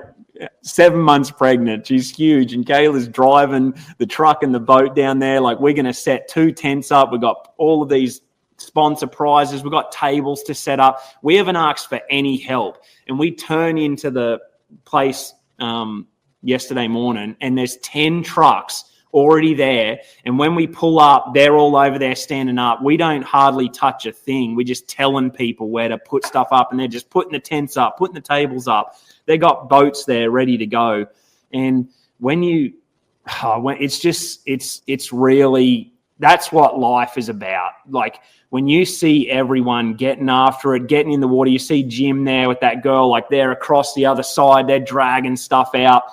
7 months pregnant. She's huge. And Kayla's driving the truck and the boat down there. Like, we're going to set 2 tents up. We've got all of these sponsor prizes. We've got tables to set up. We haven't asked for any help. And we turn into the place yesterday morning, and there's 10 trucks already there, and when we pull up, they're all over there standing up. We don't hardly touch a thing. We're just telling people where to put stuff up, and they're just putting the tents up, putting the tables up. They got boats there ready to go. And it's really, that's what life is about. Like, when you see everyone getting after it, getting in the water, you see Jim there with that girl, like, they're across the other side, they're dragging stuff out.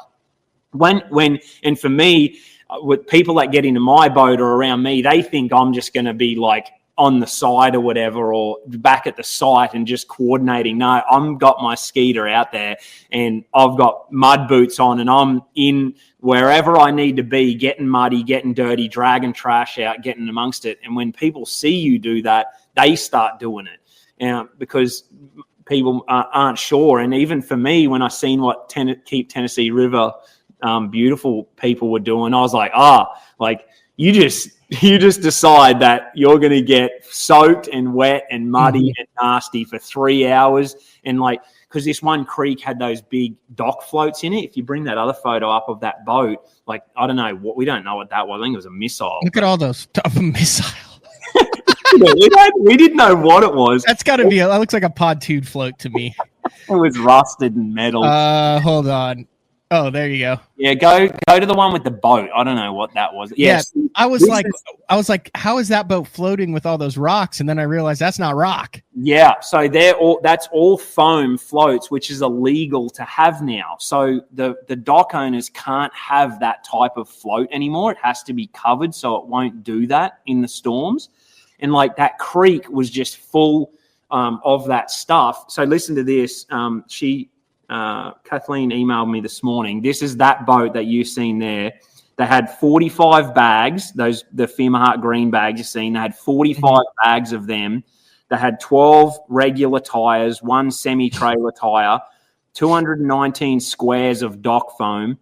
And for me, with people that get into my boat or around me, they think I'm just going to be like on the side or whatever, or back at the site and just coordinating. No, I've got my skeeter out there and I've got mud boots on, and I'm in wherever I need to be, getting muddy, getting dirty, dragging trash out, getting amongst it. And when people see you do that, they start doing it, because people aren't sure. And even for me, when I seen what Keep Tennessee River beautiful people were doing, I was like, you just decide that you're going to get soaked and wet and muddy and nasty for 3 hours. And like, because this one creek had those big dock floats in it. If you bring that other photo up of that boat, like, I don't know we don't know what that was. I think it was a missile.
Look at all those missile.
We didn't know what it was.
That's got to be, that looks like a pontoon float to me.
It was rusted and metal.
Hold on. Oh, there you go.
Yeah, go to the one with the boat. I don't know what that was. Yes,
yeah, I was like, how is that boat floating with all those rocks? And then I realized that's not rock.
Yeah, so that's all foam floats, which is illegal to have now. So the dock owners can't have that type of float anymore. It has to be covered, so it won't do that in the storms. And like, that creek was just full of that stuff. So listen to this. Kathleen emailed me this morning. This is that boat that you've seen there. They had 45 bags, the Firma green bags you've seen. They had 45 bags of them. They had 12 regular tyres, 1 semi-trailer tyre, 219 squares of dock foam,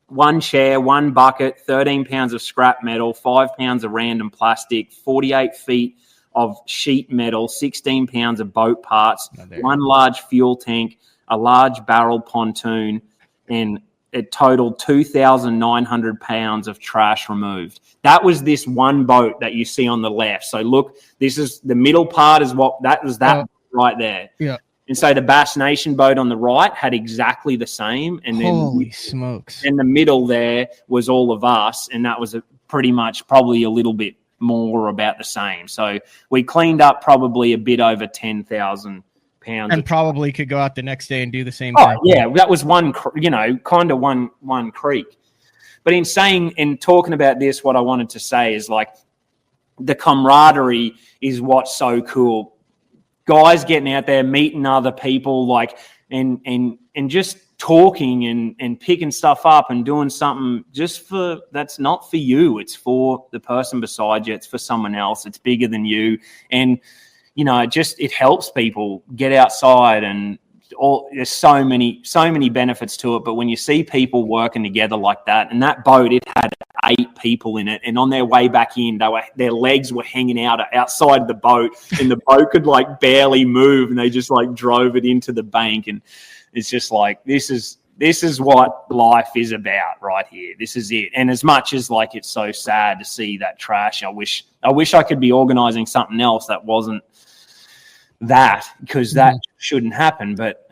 1 chair, 1 bucket, 13 pounds of scrap metal, 5 pounds of random plastic, 48 feet of sheet metal, 16 pounds of boat parts, 1 large fuel tank, a large barrel pontoon, and it totaled 2,900 pounds of trash removed. That was this one boat that you see on the left. So look, this is the middle part is right there.
Yeah.
And so the Bass Nation boat on the right had exactly the same. And then
holy smokes.
In the middle there was all of us, and that was pretty much probably a little bit more about the same. So we cleaned up probably a bit over 10,000 pounds,
and probably could go out the next day and do the same thing.
Yeah, that was one creek. But in talking about this, what I wanted to say is, like, the camaraderie is what's so cool. Guys getting out there, meeting other people, like, and just talking and picking stuff up and doing something that's not for you. It's for the person beside you. It's for someone else. It's bigger than you. And, it helps people get outside, and there's so many benefits to it. But when you see people working together like that, and that boat, it had 8 people in it, and on their way back in, their legs were hanging out outside the boat, and the boat could like barely move, and they just like drove it into the bank. And it's just like, this is what life is about right here. This is it. And as much as like it's so sad to see that trash, I wish I could be organizing something else that wasn't that, because that shouldn't happen. But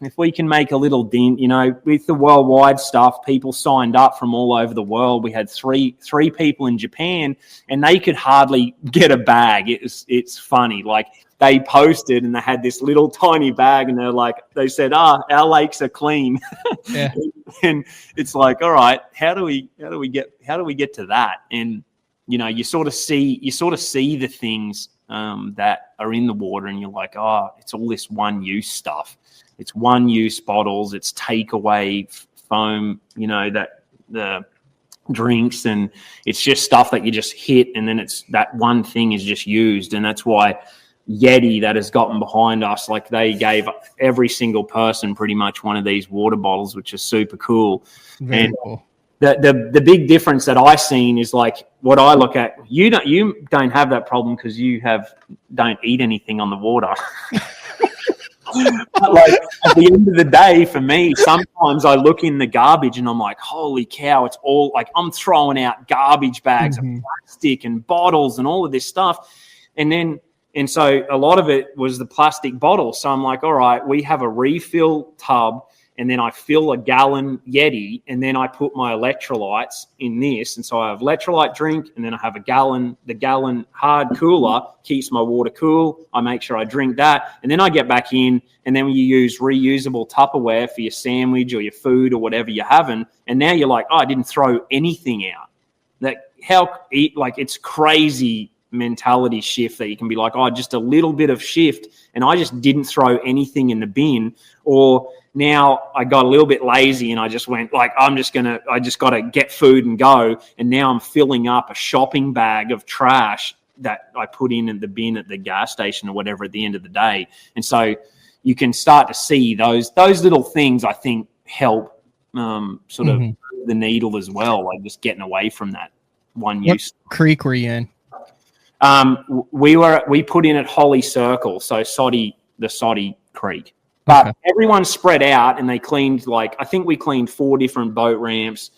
if we can make a little dent, with the worldwide stuff, people signed up from all over the world. We had three people in Japan, and they could hardly get a bag. It's funny. Like, they posted and they had this little tiny bag, and they said, our lakes are clean. Yeah. And it's like, all right, how do we get to that? And you sort of see the things that are in the water, and you're like, oh, it's all this one-use stuff. It's one-use bottles. It's takeaway foam, that the drinks, and it's just stuff that you just hit, and then it's that one thing is just used. And that's why Yeti, that has gotten behind us, like, they gave every single person pretty much one of these water bottles, which is super cool. Very cool. The big difference that I seen is, like, what I look at, you don't have that problem because you don't eat anything on the water. But like, at the end of the day, for me, sometimes I look in the garbage and I'm like, holy cow, it's all like, I'm throwing out garbage bags of plastic and bottles and all of this stuff. And so a lot of it was the plastic bottles. So I'm like, all right, we have a refill tub, and then I fill a gallon Yeti, and then I put my electrolytes in this. And so I have electrolyte drink, and then I have the gallon hard cooler, keeps my water cool. I make sure I drink that. And then I get back in, and then you use reusable Tupperware for your sandwich or your food or whatever you're having. And now you're like, oh, I didn't throw anything out. It's crazy mentality shift that you can be like, oh, just a little bit of shift, and I just didn't throw anything in the bin. Or now I got a little bit lazy and I just went like, I just got to get food and go. And now I'm filling up a shopping bag of trash that I put in the bin at the gas station or whatever at the end of the day. And so you can start to see those little things, I think, help sort of the needle as well, like just getting away from that one use.
What creek were you in?
We put in at Holly Circle, so the Soddy Creek. But everyone spread out, and they cleaned, like, I think we cleaned 4 different boat ramps.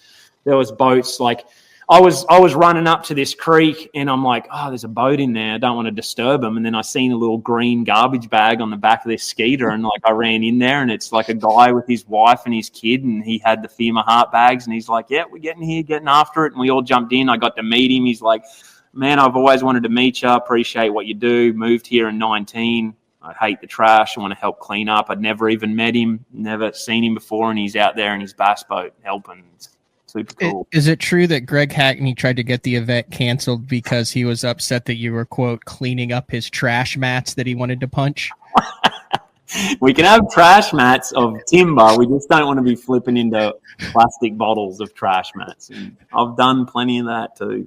There was boats, like, I was running up to this creek, and I'm like, oh, there's a boat in there. I don't want to disturb them. And then I seen a little green garbage bag on the back of this skeeter, and like I ran in there, and it's like a guy with his wife and his kid, and he had the FEMA heart bags, and he's like, yeah, we're getting here, getting after it. And we all jumped in. I got to meet him. He's like, man, I've always wanted to meet you. Appreciate what you do. Moved here in 19. I hate the trash. I want to help clean up. I'd never even met him, never seen him before, and he's out there in his bass boat helping. It's super cool.
Is it true that Greg Hackney tried to get the event canceled because he was upset that you were, quote, cleaning up his trash mats that he wanted to punch?
We can have trash mats of timber. We just don't want to be flipping into plastic bottles of trash mats. And I've done plenty of that too.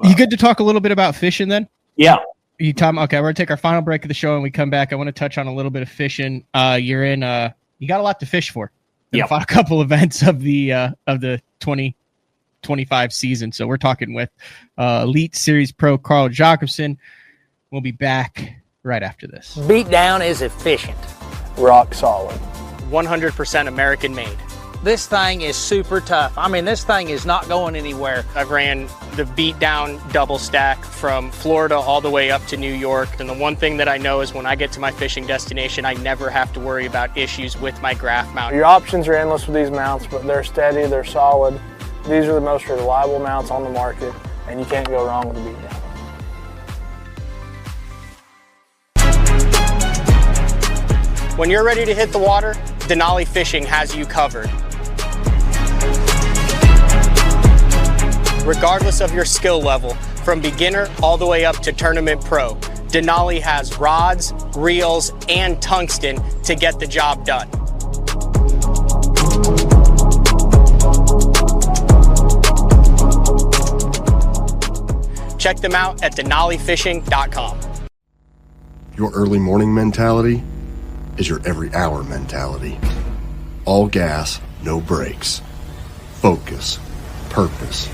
You good to talk a little bit about fishing then?
Yeah.
Okay, we're gonna take our final break of the show, and we come back. I want to touch on a little bit of fishing. You got a lot to fish for. Yeah, a couple events of the 2025 season. So we're talking with Elite Series Pro Carl Jocumsen. We'll be back right after this.
Beatdown is efficient,
rock solid,
100% American made. This thing is super tough. I mean, this thing is not going anywhere.
I've ran the Beatdown double stack from Florida all the way up to New York. And the one thing that I know is when I get to my fishing destination, I never have to worry about issues with my graph mount.
Your options are endless with these mounts, but they're steady, they're solid. These are the most reliable mounts on the market, and you can't go wrong with the Beatdown.
When you're ready to hit the water, Denali Fishing has you covered. Regardless of your skill level, from beginner all the way up to tournament pro, Denali has rods, reels, and tungsten to get the job done. Check them out at denalifishing.com.
Your early morning mentality is your every hour mentality. All gas, no brakes. Focus, purpose,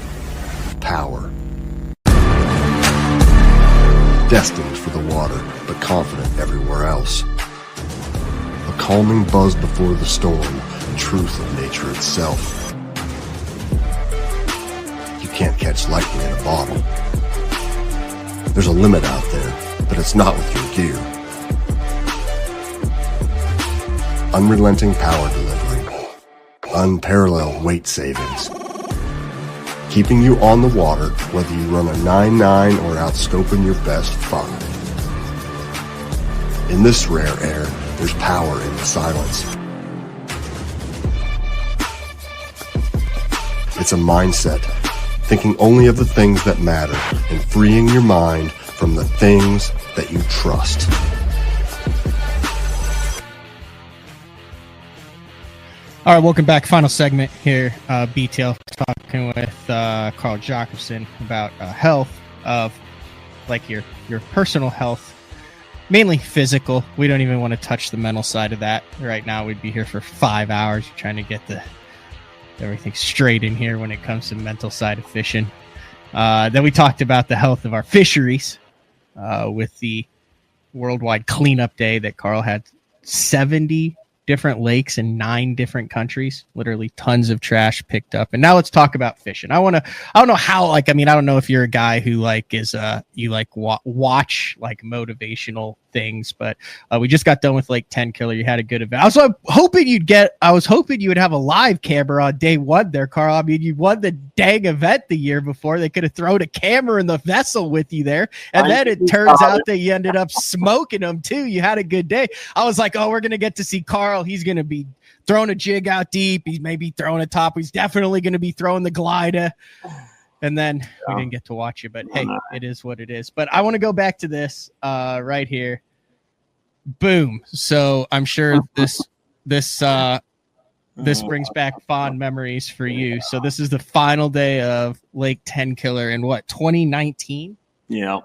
power. Destined for the water, but confident everywhere else. A calming buzz before the storm, the truth of nature itself. You can't catch lightning in a bottle. There's a limit out there, but it's not with your gear. Unrelenting power delivery. Unparalleled weight savings. Keeping you on the water, whether you run a 9.9 or outscoping your best 5. In this rare air, there's power in the silence. It's a mindset, thinking only of the things that matter and freeing your mind from the things that you trust.
All right, welcome back. Final segment here. BTL talking with Carl Jocumsen about health of like your personal health, mainly physical. We don't even want to touch the mental side of that right now. We'd be here for 5 hours trying to get everything straight in here when it comes to mental side of fishing. Then we talked about the health of our fisheries with the worldwide cleanup day that Carl had 70 different lakes in 9 different countries, literally tons of trash picked up. And now let's talk about fishing. I don't know how, I don't know if you're a guy who you watch like motivational things, but we just got done with Lake 10 Killer. You had a good event. I was hoping you would have a live camera on day one there, Carl. I mean, you won the dang event the year before. They could have thrown a camera in the vessel with you there. And then it turns out that you ended up smoking them too. You had a good day. I was like, oh, we're going to get to see Carl. He's going to be throwing a jig out deep. He's maybe throwing a top. He's definitely going to be throwing the glider. And then we didn't get to watch it, but hey, it is what it is. But I want to go back to this right here. Boom. So I'm sure this brings back fond memories for you. So this is the final day of Lake 10 Killer in 2019?
Yeah.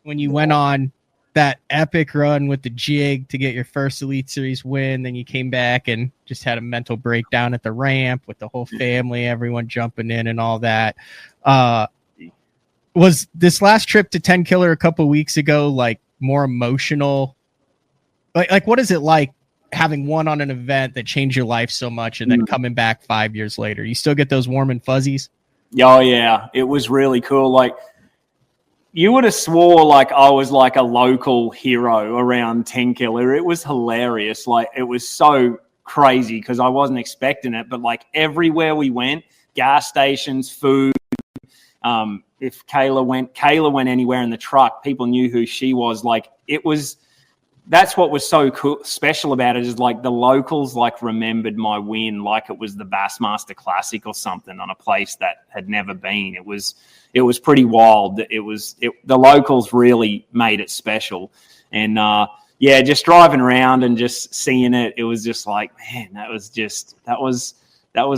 When you went on that epic run with the jig to get your first Elite Series win, then you came back and just had a mental breakdown at the ramp with the whole family, everyone jumping in and all that. Was this last trip to 10 Killer a couple weeks ago like more emotional? Like what is it like having won on an event that changed your life so much and then coming back 5 years later? You still get those warm and fuzzies?
Oh yeah, it was really cool. Like, you would have swore like I was like a local hero around 10 Killer. It was hilarious. Like, it was so crazy because I wasn't expecting it. But like everywhere we went, gas stations, food. If Kayla went anywhere in the truck, people knew who she was. Like, it was. That's what was so cool, special about it, is like the locals like remembered my win like it was the Bassmaster Classic or something on a place that had never been. It was pretty wild. The locals really made it special. And just driving around and just seeing it, it was just like, man, that was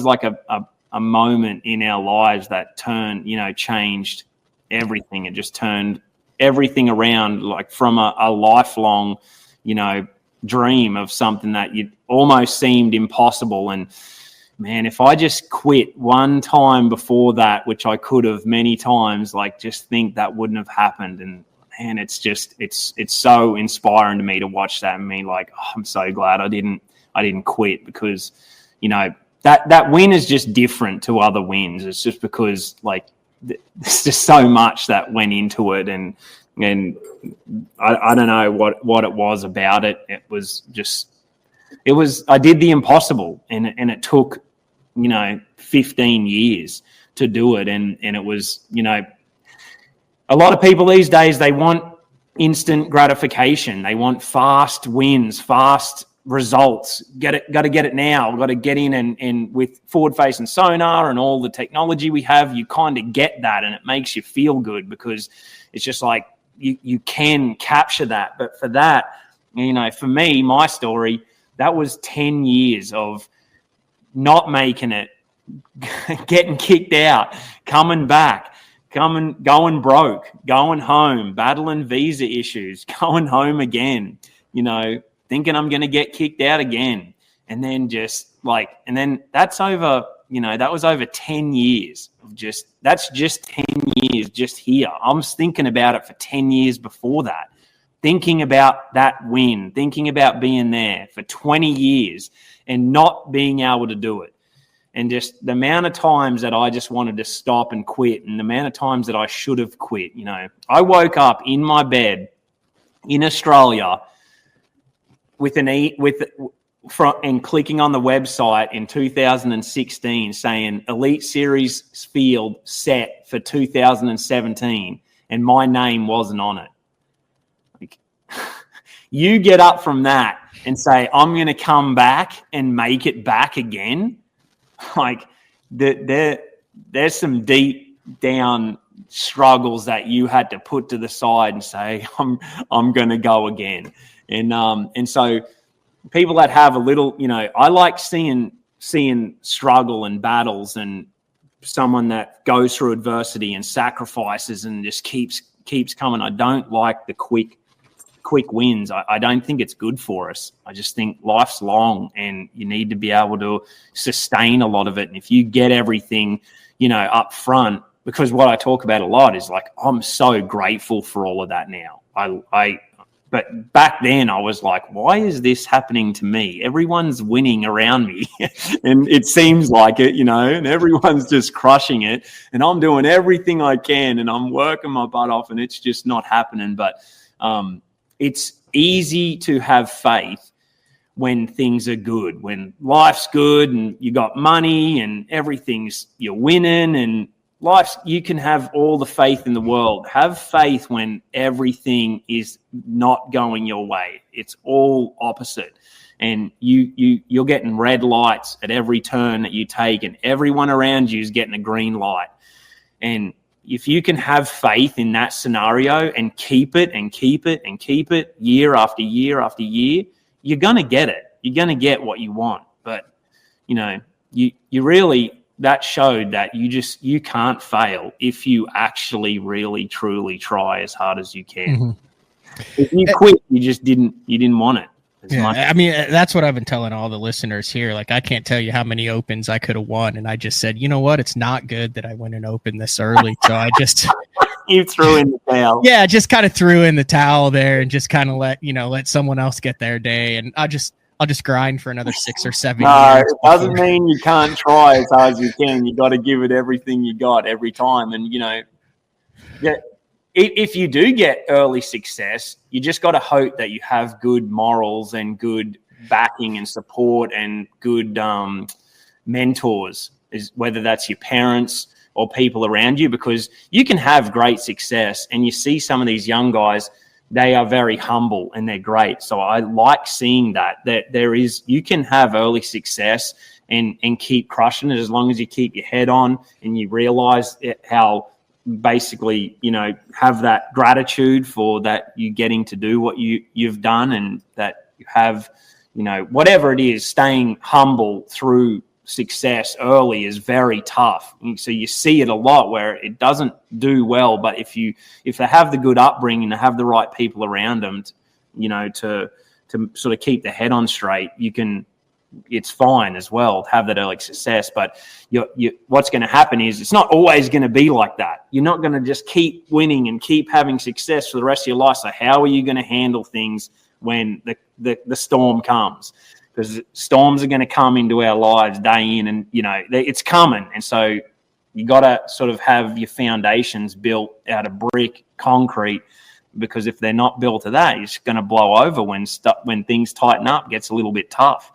like a moment in our lives that changed everything. It just turned everything around, like from a lifelong, dream of something that you almost seemed impossible. And man, if I just quit one time before that, which I could have many times, like just think that wouldn't have happened. And man, it's so inspiring to me to watch that and me like, oh, I'm so glad I didn't quit, because, that win is just different to other wins. It's just because like there's just so much that went into it. And I don't know what it was about it. I did the impossible, and it took, 15 years to do it. And it was, a lot of people these days, they want instant gratification. They want fast wins, fast results. Got to get it now. Got to get in, and with forward facing sonar and all the technology we have, you kind of get that, and it makes you feel good because it's just like, you can capture that. But for that, for me, my story, that was 10 years of not making it, getting kicked out, coming back, going broke, going home, battling visa issues, going home again, thinking I'm going to get kicked out again. And then that's over, that was over 10 years of that's just 10 years just here. I was thinking about it for 10 years before that, thinking about that win, thinking about being there for 20 years and not being able to do it. And just the amount of times that I just wanted to stop and quit, and the amount of times that I should have quit. I woke up in my bed in Australia and clicking on the website in 2016 saying Elite Series field set for 2017, and my name wasn't on it. You get up from that and say, I'm going to come back and make it back again. There's some deep down struggles that you had to put to the side and say, I'm going to go again. And so people that have a little, I like seeing struggle and battles, and someone that goes through adversity and sacrifices and just keeps coming. I don't like the quick wins. I don't think it's good for us. I just think life's long and you need to be able to sustain a lot of it. And if you get everything, up front, because what I talk about a lot is I'm so grateful for all of that now. But back then I was like, why is this happening to me? Everyone's winning around me and it seems like it, and everyone's just crushing it and I'm doing everything I can and I'm working my butt off and it's just not happening. But, it's easy to have faith when things are good, when life's good and you got money and you're winning and you can have all the faith in the world. Have faith when everything is not going your way. It's all opposite. And you're getting red lights at every turn that you take and everyone around you is getting a green light. And if you can have faith in that scenario and keep it and keep it and keep it year after year after year, you're going to get it. You're going to get what you want. But, you really, that showed that you can't fail if you actually really, truly try as hard as you can. Mm-hmm. If you quit, you didn't want it.
I mean, that's what I've been telling all the listeners here. I can't tell you how many opens I could have won. And I just said, you know what? It's not good that I went and opened this early. So I just...
You threw in the towel.
Yeah, just kind of threw in the towel there and just kind of let someone else get their day. And I'll just grind for another 6 or 7 years.
No, it doesn't mean you can't try as hard as you can. You got to give it everything you got every time. And, if you do get early success, you just got to hope that you have good morals and good backing and support and good mentors, whether that's your parents or people around you, because you can have great success. And you see some of these young guys, they are very humble and they're great. So I like seeing that you can have early success and keep crushing it as long as you keep your head on and you realize how basically, have that gratitude for that you getting to do what you've done, and that you have, whatever it is, staying humble through success early is very tough. So you see it a lot where it doesn't do well, but if they have the good upbringing, they have the right people around them, to sort of keep the head on straight, it's fine as well to have that early success. But what's going to happen is it's not always going to be like that. You're not going to just keep winning and keep having success for the rest of your life. So how are you going to handle things when the storm comes? Because storms are going to come into our lives day in and, it's coming. And so you got to sort of have your foundations built out of brick, concrete, because if they're not built to that, it's going to blow over when things tighten up, gets a little bit tough.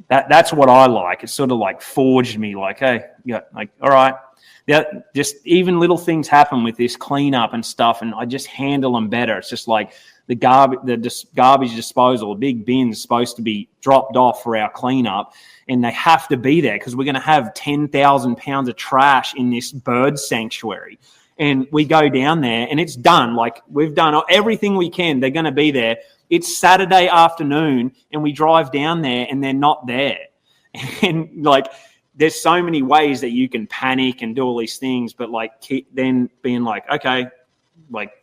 That's what I like. It's sort of forged me hey, yeah, all right. Yeah, just even little things happen with this cleanup and stuff, and I just handle them better. It's just the garbage disposal, big bins supposed to be dropped off for our cleanup, and they have to be there because we're going to have 10,000 pounds of trash in this bird sanctuary. And we go down there and it's done. Like, we've done everything we can. They're going to be there. It's Saturday afternoon and we drive down there and they're not there. And like, there's so many ways that you can panic and do all these things, but like then being like, okay, like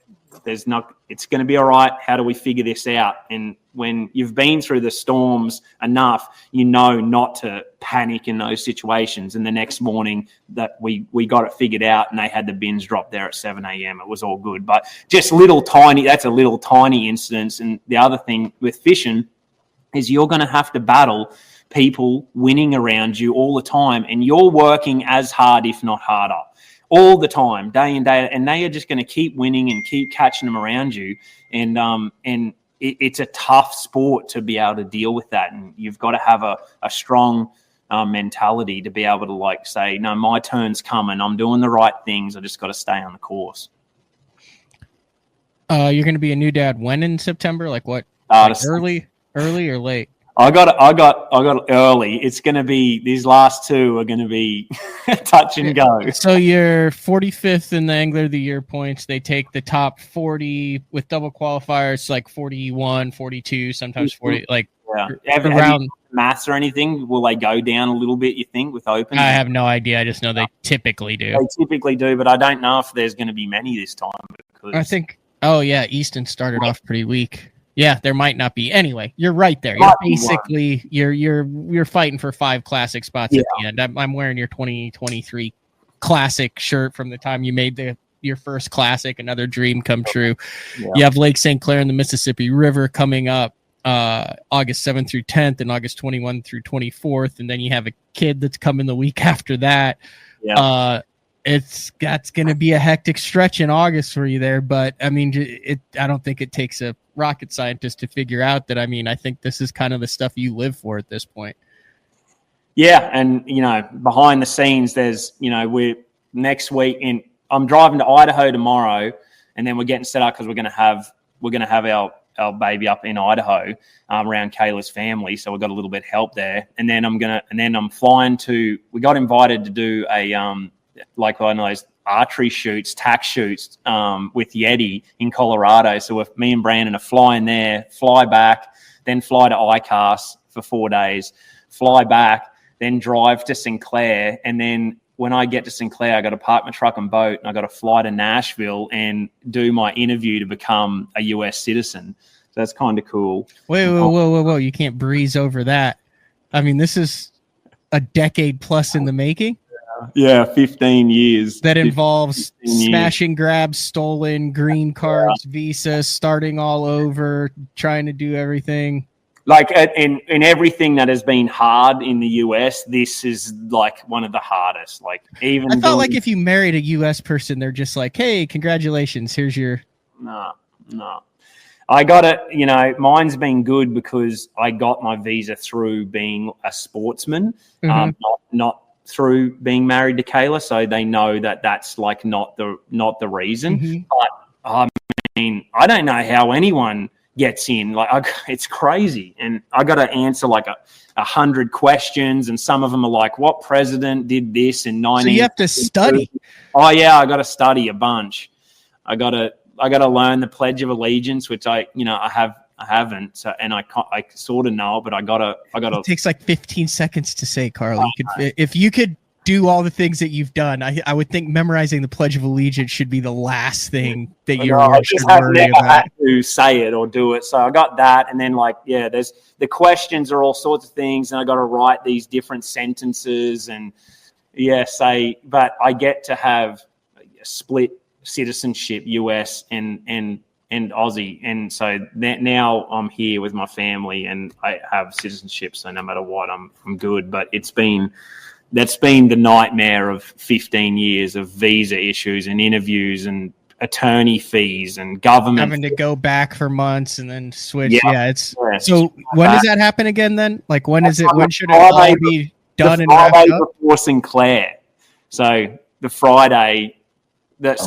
it's going to be all right. How do we figure this out? And when you've been through the storms enough, you know not to panic in those situations. And the next morning that we got it figured out and they had the bins dropped there at 7 a.m. It was all good. But just that's a little tiny incident. And the other thing with fishing is you're going to have to battle people winning around you all the time. And you're working as hard, if not harder, all the time, day in, day out, and they are just going to keep winning and keep catching them around you. And it's a tough sport to be able to deal with that. And you've got to have a strong mentality to be able to like say, no, my turn's coming. I'm doing the right things. I just got to stay on the course.
You're going to be a new dad when in September? Like what? Like early or late?
I got early. It's going to be, these last two are going to be touch and go.
So you're 45th in the Angler of the Year points. They take the top 40 with double qualifiers, like 41, 42, sometimes 40. Like
around maths or anything, will they go down a little bit, you think, with open?
I have no idea. I just know they typically do.
They typically do, but I don't know if there's going to be many this time. Because
I think, Easton started off pretty weak. Yeah, there might not be. Anyway, you're right there. You're basically you're fighting for 5 classic spots at the end. I'm wearing your 2023 classic shirt from the time you made your first classic. Another dream come true. Yeah. You have Lake St. Clair and the Mississippi River coming up August 7th through 10th and August 21 through 24th, and then you have a kid that's coming the week after that. Yeah. That's going to be a hectic stretch in August for you there, but I mean, I don't think it takes a rocket scientist to figure out that. I mean, I think this is kind of the stuff you live for at this point.
Yeah, and behind the scenes, there's we're next week I'm driving to Idaho tomorrow, and then we're getting set up because we're going to have our baby up in Idaho around Kayla's family, so we've got a little bit of help there, and then I'm flying to. We got invited to do a like one of those archery shoots, tack shoots with Yeti in Colorado. So if me and Brandon are flying there, fly back, then fly to ICAST for 4 days, fly back, then drive to Sinclair. And then when I get to Sinclair, I got to park my truck and boat and I got to fly to Nashville and do my interview to become a US citizen. So that's kind of cool.
Whoa. You can't breeze over that. I mean, this is a decade plus in the making.
Yeah, 15 years.
That involves smash and grab, stolen green cards, visas, starting all over, trying to do everything.
Like in everything that has been hard in the US, this is like one of the hardest. Like even
I felt like if you married a US person, they're just like, hey, congratulations, here's your.
No. I got it. Mine's been good because I got my visa through being a sportsman, not through being married to Kayla, so they know that that's like not the reason. Mm-hmm. But I mean, I don't know how anyone gets in. Like, it's crazy, and I got to answer like 100 questions, and some of them are like, "What president did this in 19?"
So you have to study.
Oh yeah, I got to study a bunch. I got to learn the Pledge of Allegiance, which I haven't, so, and I sort of know, but I gotta.
It takes like 15 seconds to say, Carl. If you could do all the things that you've done, I would think memorizing the Pledge of Allegiance should be the last thing that you should worry about.
I had to say it or do it, so I got that, and then there's the questions are all sorts of things, and I got to write these different sentences, and but I get to have a split citizenship, US and Aussie, and so now I'm here with my family and I have citizenship, so no matter what, I'm good. But that's been the nightmare of 15 years of visa issues and interviews and attorney fees and government
having to go back for months and then switch. So when does that happen again then? Like when should it all be done and wrapped up?
Before Sinclair, so the Friday August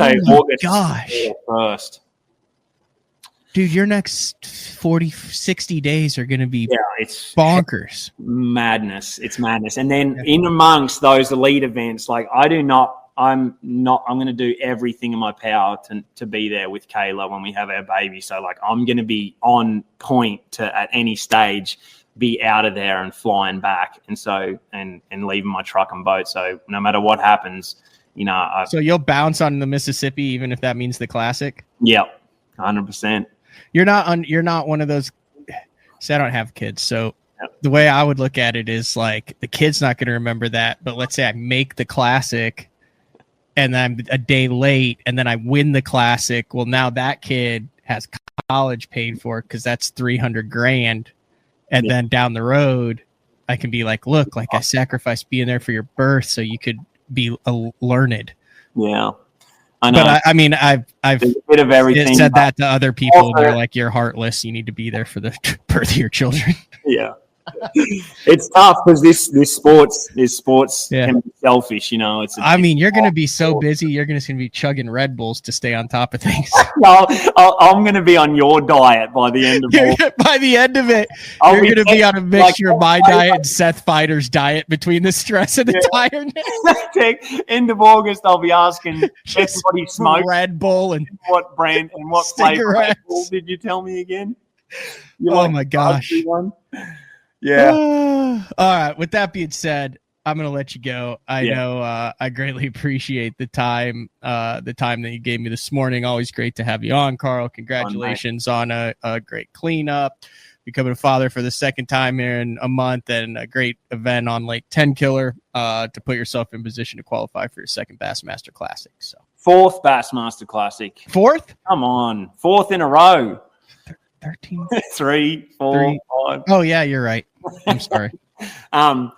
1st.
Dude, your next 60 days are going to be it's bonkers.
Madness. It's madness. And then in amongst those elite events, like I do not I'm going to do everything in my power to be there with Kayla when we have our baby. So like, I'm going to be on point to at any stage be out of there and flying back. And so, and leaving my truck and boat. So no matter what happens,
so you'll bounce on the Mississippi, even if that means the Classic.
Yep. 100%.
You're not one of those. See, I don't have kids. So the way I would look at it is like the kid's not going to remember that. But let's say I make the Classic and then I'm a day late and then I win the Classic. Well, now that kid has college paid for because that's $300,000. And then down the road, I can be like, look, like I sacrificed being there for your birth so you could be learned.
Yeah. I know.
But I mean, I've
a bit of everything.
Said that to other people, and they're like, "You're heartless. You need to be there for the birth of your children."
Yeah, it's tough because this sports can be selfish.
I mean, you're going to be so busy. You're going to be chugging Red Bulls to stay on top of things.
I'm going to be on your diet by the end of it.
By the end of it, you're going to be on a mixture of my diet and Seth Fighter's diet between the stress and the tiredness.
End of August, I'll be asking everybody smoke
Red Bull and
what brand and what flavor Red Bull did you tell me again?
My gosh.
Yeah.
All right. With that being said, I'm going to let you go. I know I greatly appreciate the time that you gave me this morning. Always great to have you on, Carl. Congratulations on a great cleanup, becoming a father for the second time here in a month, and a great event on Lake 10 Killer to put yourself in position to qualify for your second Bassmaster Classic. So
4th Bassmaster Classic.
4th?
Come on. 4th in a row.
13?
3, 4, 5.
Oh, yeah, you're right. I'm sorry.
No,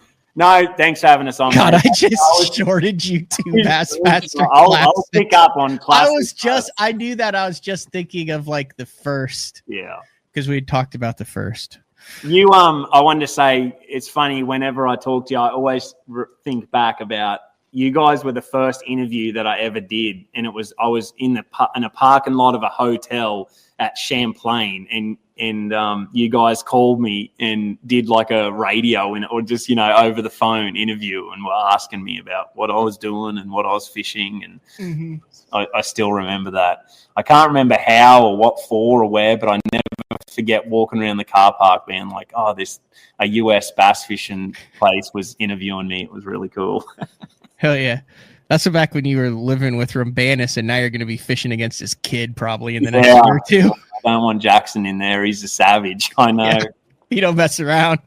thanks for having us on.
God, I just shorted you to Bassmaster
I'll pick up on Classic.
I knew that. I was just thinking of like the first.
Yeah.
Because we had talked about the first.
I wanted to say, it's funny, whenever I talk to you, I always think back about you guys were the first interview that I ever did. And I was in a parking lot of a hotel at Champlain, and you guys called me and did like a radio or just over the phone interview, and were asking me about what I was doing and what I was fishing, and I still remember that. I can't remember how or what for or where, but I never forget walking around the car park being like, "Oh, a US bass fishing place was interviewing me." It was really cool.
Hell yeah. That's back when you were living with Rambanis, and now you're going to be fishing against this kid probably in the next year or two.
I don't want Jackson in there. He's a savage. I know. Yeah,
he don't mess around.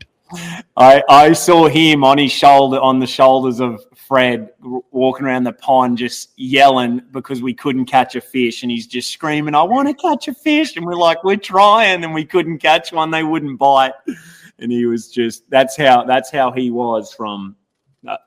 I saw him on the shoulders of Fred, walking around the pond just yelling because we couldn't catch a fish, and he's just screaming, "I want to catch a fish!" And we're like, "We're trying," and we couldn't catch one. They wouldn't bite, and he was just that's how he was from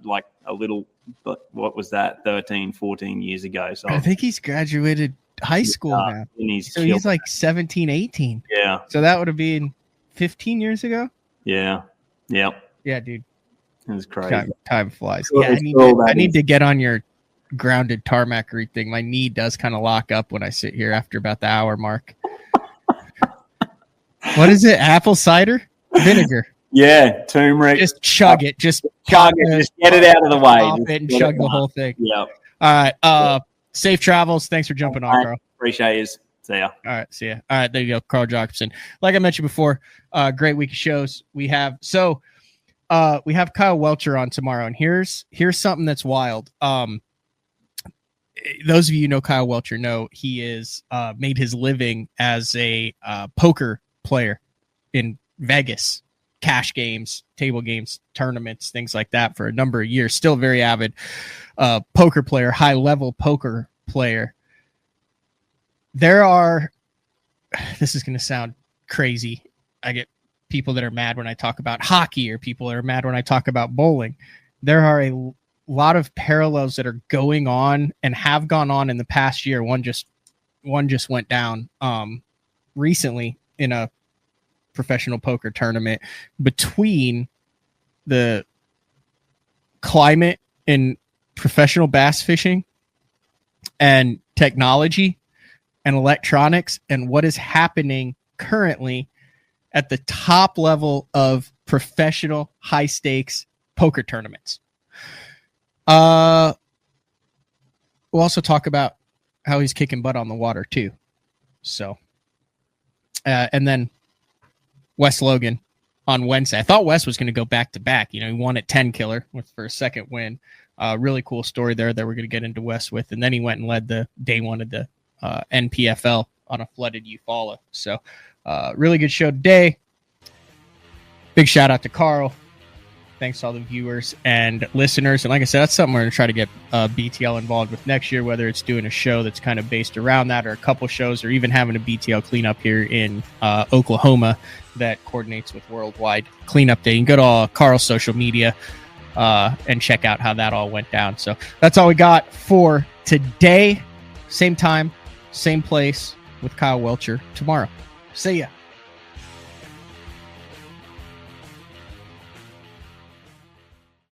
like a little. But what was that, 13, 14 years ago? So
I think he's graduated high school now. He's like 17, 18.
Yeah.
So that would have been 15 years ago?
Yeah. Yep.
Yeah, dude.
It was crazy.
Time flies. Yeah, I need to get on your grounded tarmac thing. My knee does kind of lock up when I sit here after about the hour mark. What is it? Apple cider? Vinegar.
Yeah, turmeric.
Just chug it. Just
chug it. Just get it out of the way.
And chug the whole thing.
Yeah.
All right. Safe travels. Thanks for jumping on, Carl.
Appreciate you. See ya.
All right. See ya. All right. There you go. Carl Jocumsen. Like I mentioned before, great week of shows. We have Kyle Welcher on tomorrow, and here's something that's wild. Those of you who know Kyle Welcher know he is made his living as a poker player in Vegas. Cash games, table games, tournaments, things like that for a number of years. Still very avid poker player, high level poker player. This is going to sound crazy. I get people that are mad when I talk about hockey, or people that are mad when I talk about bowling. There are a lot of parallels that are going on and have gone on in the past year. One just went down recently in a professional poker tournament, between the climate in professional bass fishing and technology and electronics, and what is happening currently at the top level of professional high stakes poker tournaments. we'll also talk about how he's kicking butt on the water too. So, and then Wes Logan on Wednesday. I thought Wes was going to go back to back. He won at 10 killer for a second win. Really cool story there that we're going to get into Wes with. And then he went and led the day one of the NPFL on a flooded Eufaula. So really good show today. Big shout out to Carl. Thanks to all the viewers and listeners. And like I said, that's something we're going to try to get BTL involved with next year, whether it's doing a show that's kind of based around that or a couple shows or even having a BTL cleanup here in Oklahoma that coordinates with Worldwide Cleanup Day. You can go to Carl's social media and check out how that all went down. So that's all we got for today. Same time, same place with Kyle Welcher tomorrow. See ya.